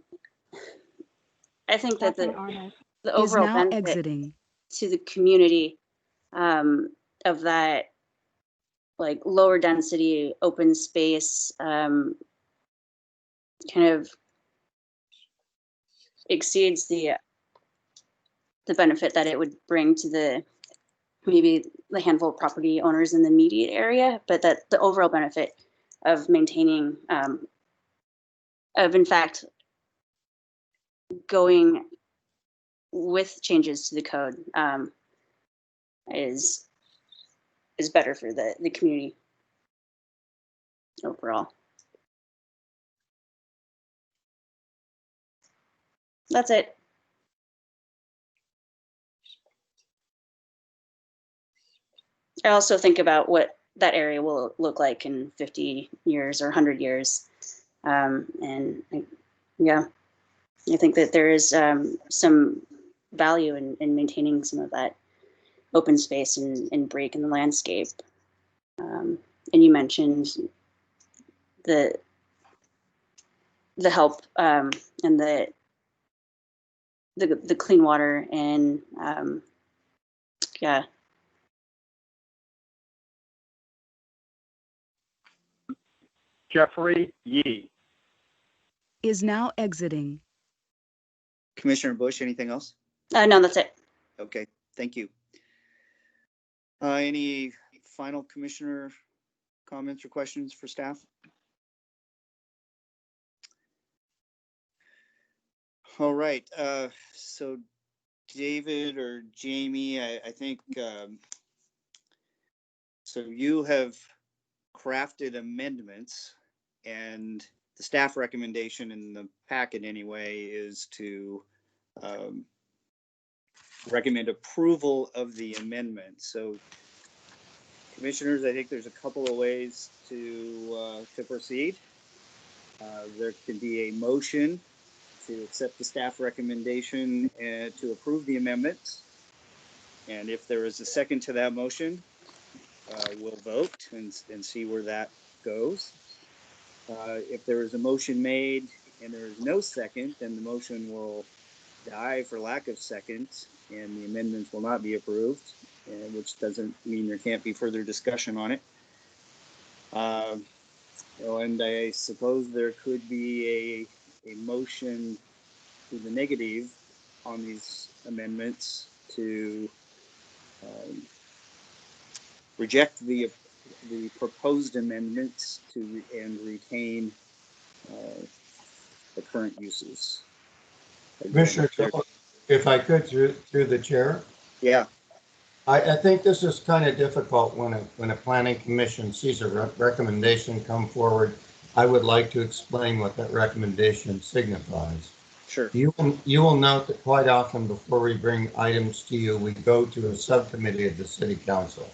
think that the overall benefit to the community of that, like, lower density open space kind of exceeds the benefit that it would bring to maybe the handful of property owners in the immediate area, but that the overall benefit of maintaining, of in fact going with changes to the code is better for the community overall. That's it. I also think about what that area will look like in 50 years or 100 years. And yeah, I think that there is some value in maintaining some of that open space and break in the landscape. And you mentioned the help and the clean water and yeah. Jeffrey Yee is now exiting. Commissioner Bush, anything else? No, that's it. Okay, thank you. Any final commissioner comments or questions for staff? All right, so David or Jamie, I think, so you have crafted amendments, and the staff recommendation in the packet anyway is to recommend approval of the amendment. So commissioners, I think there's a couple of ways to proceed. There can be a motion to accept the staff recommendation and to approve the amendments. And if there is a second to that motion, we'll vote and see where that goes. If there is a motion made and there is no second, then the motion will die for lack of seconds and the amendments will not be approved, which doesn't mean there can't be further discussion on it. And I suppose there could be a motion to the negative on these amendments to reject the proposed amendments and retain the current uses. Commissioner, if I could, through the chair. Yeah. I think this is kind of difficult when a planning commission sees a recommendation come forward. I would like to explain what that recommendation signifies. Sure. You will note that quite often before we bring items to you, we go to a subcommittee of the city council.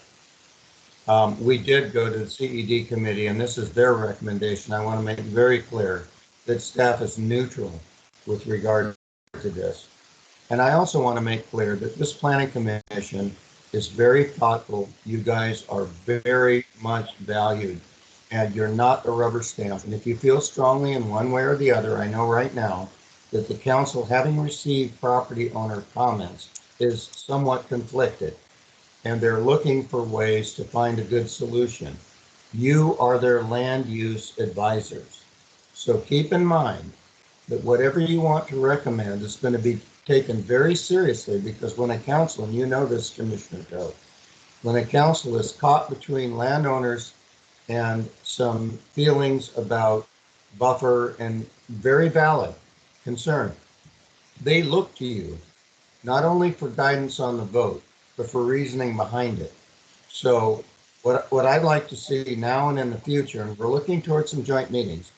We did go to the CED committee, and this is their recommendation. I want to make it very clear that staff is neutral with regard to this. And I also want to make clear that this planning commission is very thoughtful. You guys are very much valued, and you're not a rubber stamp. And if you feel strongly in one way or the other, I know right now that the council, having received property owner comments, is somewhat conflicted, and they're looking for ways to find a good solution. You are their land use advisors. So keep in mind that whatever you want to recommend is going to be taken very seriously, because when a council, and you know this, Commissioner Coe, when a council is caught between landowners and some feelings about buffer and very valid concern, they look to you not only for guidance on the vote, but for reasoning behind it. So what I'd like to see now and in the future, and we're looking towards some joint meetings,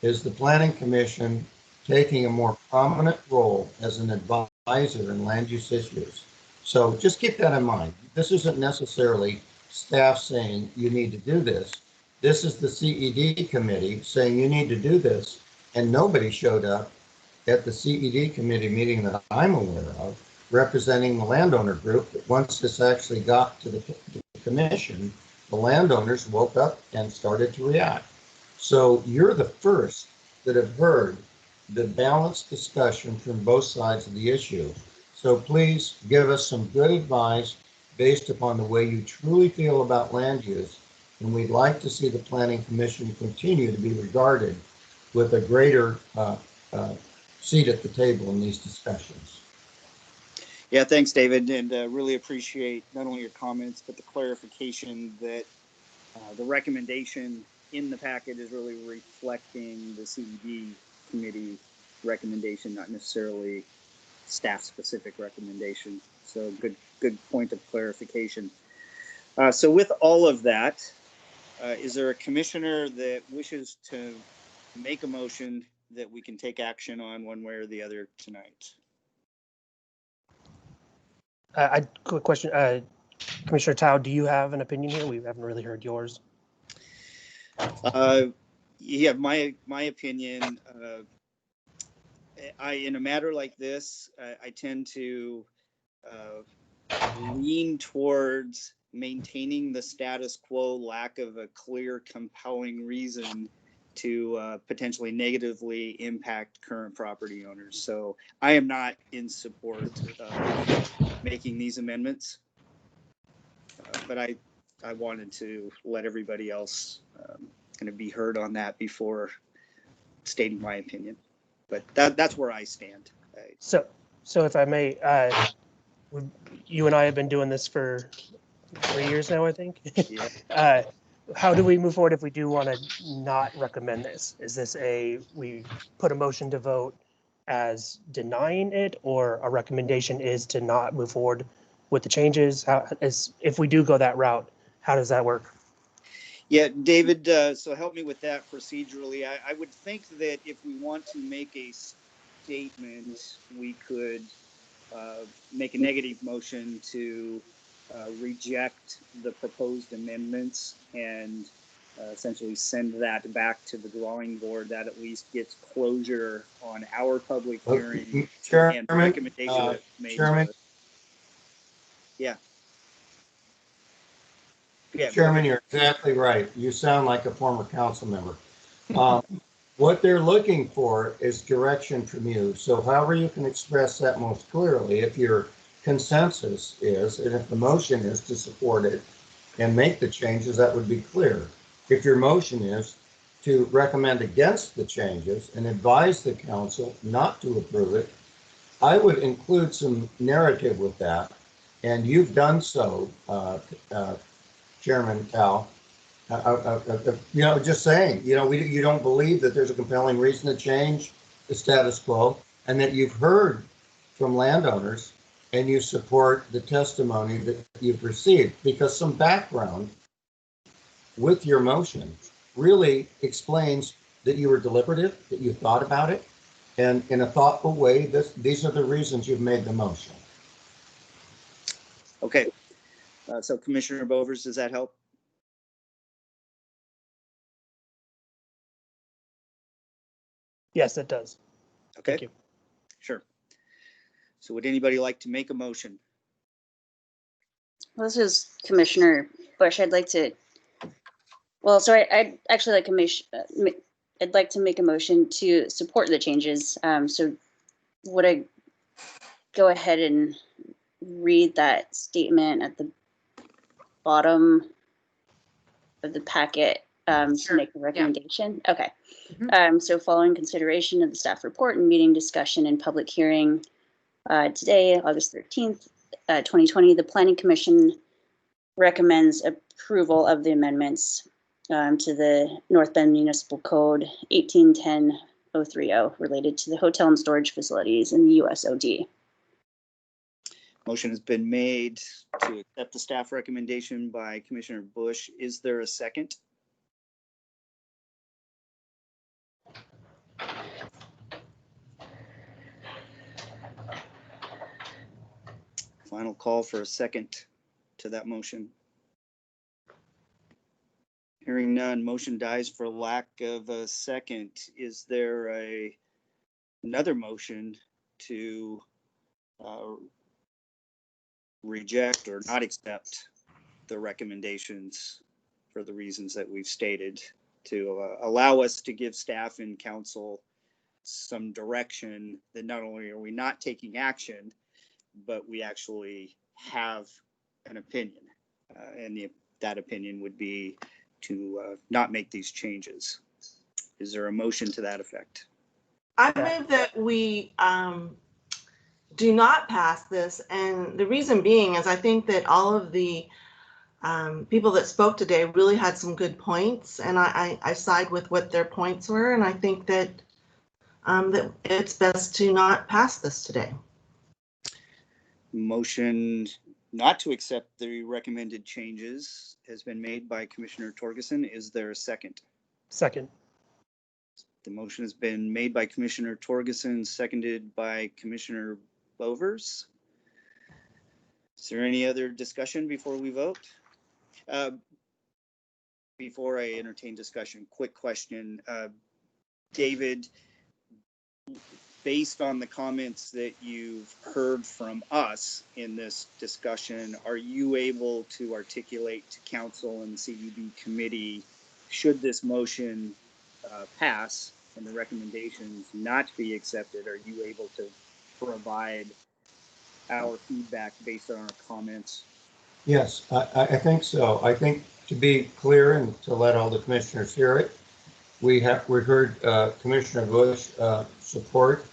is the Planning Commission taking a more prominent role as an advisor advisor in land use issues. So just keep that in mind. This isn't necessarily staff saying you need to do this. This is the CED committee saying you need to do this, and nobody showed up at the CED committee meeting that I'm aware of, representing the landowner group, that once this actually got to the commission, the landowners woke up and started to react. So you're the first that have heard the balanced discussion from both sides of the issue. So please give us some good advice based upon the way you truly feel about land use. And we'd like to see the Planning Commission continue to be regarded with a greater seat at the table in these discussions. Yeah, thanks, David, and really appreciate not only your comments, but the clarification that the recommendation in the packet is really reflecting the CED committee recommendation, not necessarily staff-specific recommendation. So good point of clarification. So with all of that, is there a commissioner that wishes to make a motion that we can take action on one way or the other tonight? Quick question, Commissioner Tao, do you have an opinion here? We haven't really heard yours. Yeah, my opinion, in a matter like this, I tend to lean towards maintaining the status quo, lack of a clear, compelling reason to potentially negatively impact current property owners. So I am not in support of making these amendments, but I wanted to let everybody else kind of be heard on that before stating my opinion. But that's where I stand. So if I may, you and I have been doing this for 3 years now, I think. Yeah. How do we move forward if we do want to not recommend this? Is this we put a motion to vote as denying it, or a recommendation is to not move forward with the changes? If we do go that route, how does that work? Yeah, David, so help me with that procedurally. I would think that if we want to make a statement, we could make a negative motion to reject the proposed amendments and essentially send that back to the drawing board. That at least gets closure on our public hearing and the recommendation that's made to us. Yeah. Yeah, Chairman, you're exactly right. You sound like a former council member. What they're looking for is direction from you. So however you can express that most clearly, if your consensus is, and if the motion is to support it and make the changes, that would be clear. If your motion is to recommend against the changes and advise the council not to approve it, I would include some narrative with that. And you've done so, Chairman Cal. Just saying, you don't believe that there's a compelling reason to change the status quo, and that you've heard from landowners and you support the testimony that you've received, because some background with your motion really explains that you were deliberative, that you thought about it, and in a thoughtful way. These are the reasons you've made the motion. Okay. So Commissioner Bovers, does that help? Yes, it does. Okay. Thank you. Sure. So would anybody like to make a motion? Well, this is Commissioner Bush. I'd like to, so I'd actually like I'd like to make a motion to support the changes. So would I go ahead and read that statement at the bottom of the packet to make a recommendation? Yeah. Okay. So following consideration of the staff report and meeting discussion and public hearing today, August 13th, 2020, the Planning Commission recommends approval of the amendments to the North Bend Municipal Code 1810-030 related to the hotel and storage facilities in the USOD. Motion has been made to accept the staff recommendation by Commissioner Bush. Is there a second? Final call for a second to that motion. Hearing none, motion dies for lack of a second. Is there another motion to reject or not accept the recommendations for the reasons that we've stated, to allow us to give staff and council some direction that not only are we not taking action, but we actually have an opinion, and that opinion would be to not make these changes. Is there a motion to that effect? I move that we do not pass this, and the reason being is I think that all of the people that spoke today really had some good points, and I side with what their points were, and I think that that it's best to not pass this today. Motion not to accept the recommended changes has been made by Commissioner Torgerson. Is there a second? Second. The motion has been made by Commissioner Torgerson, seconded by Commissioner Bovers. Is there any other discussion before we vote? Before I entertain discussion, quick question. David, based on the comments that you've heard from us in this discussion, are you able to articulate to council and the CED committee, should this motion pass and the recommendations not be accepted, are you able to provide our feedback based on our comments? Yes, I think so. I think, to be clear and to let all the commissioners hear it, we heard Commissioner Bush support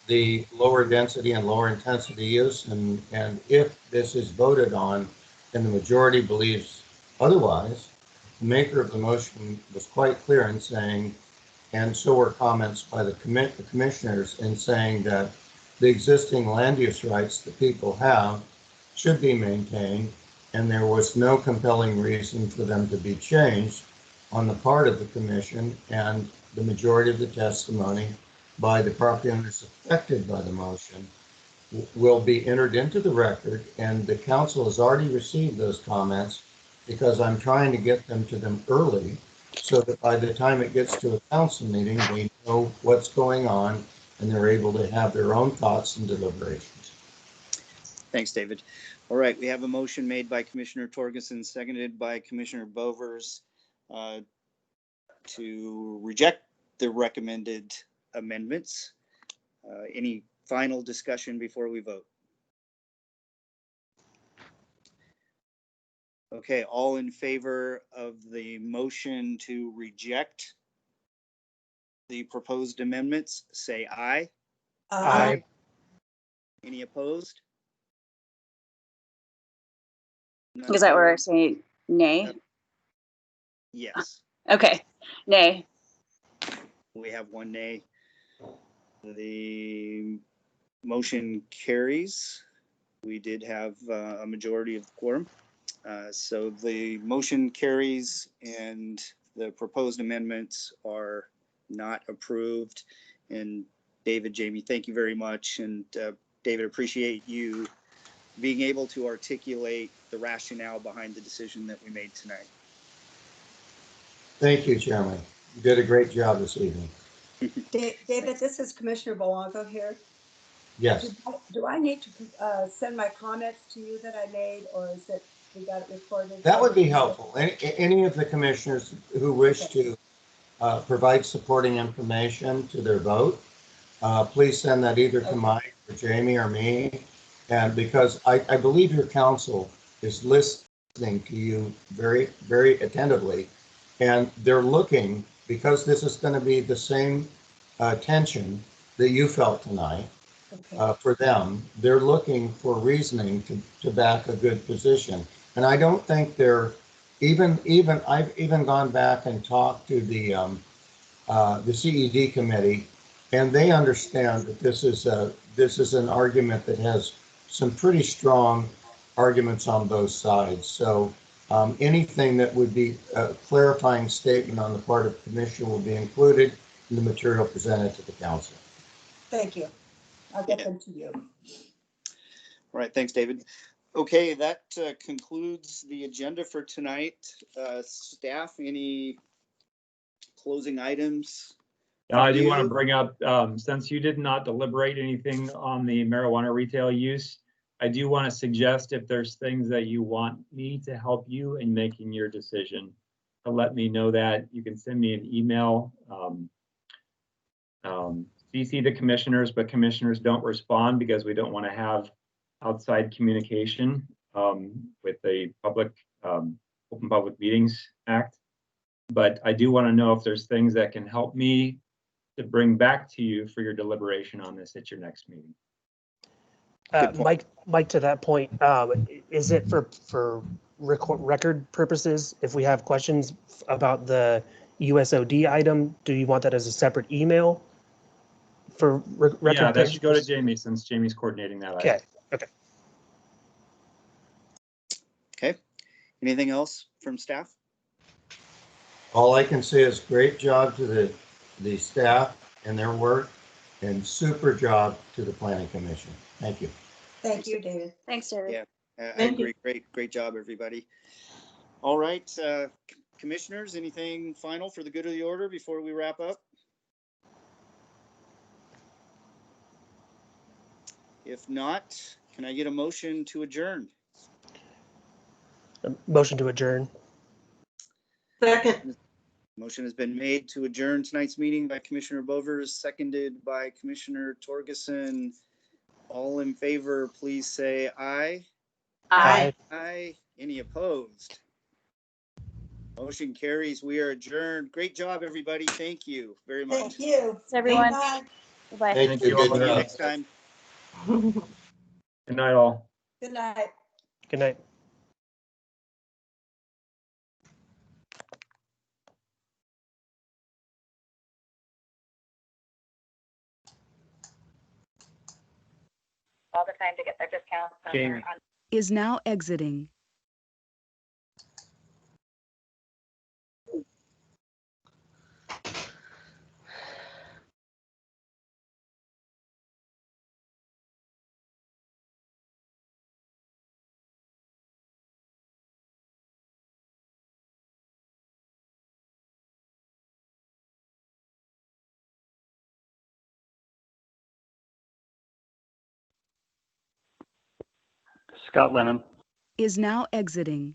the lower density and lower intensity use, and if this is voted on and the majority believes otherwise, the maker of the motion was quite clear in saying, and so were comments by the commissioners in saying, that the existing land use rights that people have should be maintained, and there was no compelling reason for them to be changed on the part of the commission, and the majority of the testimony by the property owners affected by the motion will be entered into the record, and the council has already received those comments because I'm trying to get them to them early so that by the time it gets to a council meeting, they know what's going on and they're able to have their own thoughts and deliberations. Thanks, David. All right, we have a motion made by Commissioner Torgerson, seconded by Commissioner Bovers, to reject the recommended amendments. Any final discussion before we vote? Okay, all in favor of the motion to reject the proposed amendments, say aye. Aye. Any opposed? Is that where I say nay? Yes. Okay, nay. We have one nay. The motion carries. We did have a majority of the quorum. So the motion carries and the proposed amendments are not approved. And David, Jamie, thank you very much. And David, appreciate you being able to articulate the rationale behind the decision that we made tonight. Thank you, Chairman. You did a great job this evening. David, this is Commissioner Bolanco here. Yes. Do I need to send my comments to you that I made, or is it, we got it recorded? That would be helpful. Any of the commissioners who wish to provide supporting information to their vote, please send that either to Mike or Jamie or me. And because I believe your council is listening to you very, very attentively, and they're looking, because this is going to be the same tension that you felt tonight. For them, they're looking for reasoning to back a good position. And I don't think they're I've even gone back and talked to the CED committee, and they understand that this is an argument that has some pretty strong arguments on both sides. So anything that would be a clarifying statement on the part of the commission will be included in the material presented to the council. Thank you. I'll get them to you. All right, thanks, David. Okay, that concludes the agenda for tonight. Staff, any closing items? I do want to bring up, since you did not deliberate anything on the marijuana retail use, I do want to suggest if there's things that you want me to help you in making your decision, to let me know that. You can send me an email. CC the commissioners, but commissioners don't respond because we don't want to have outside communication with the public Open Public Meetings Act. But I do want to know if there's things that can help me to bring back to you for your deliberation on this at your next meeting. Mike, to that point, is it for record purposes? If we have questions about the USOD item, do you want that as a separate email? For record Yeah, that should go to purposes? Jamie since Jamie's coordinating that. Okay. Item. Okay. Anything else from staff? All I can say is great job to the staff and their work, and super job to the Planning Commission. Thank you. Thank you, David. Thanks, David. Yeah, I agree. Great job, everybody. All right, commissioners, anything final for the good of the order before we wrap up? If not, can I get a motion to adjourn? A motion to adjourn. Second. Motion has been made to adjourn tonight's meeting by Commissioner Bovers, seconded by Commissioner Torgerson. All in favor, please say aye. Aye. Aye. Any opposed? Motion carries. We are adjourned. Great job, everybody. Thank you very much. Thank you. Thanks, everyone. Bye. Bye. Thank you. Good See you job. next time. Good night, all. Good night. Good night. All the time to get their discounts. Jamie. Is now exiting. Scott Lennon. Is now exiting.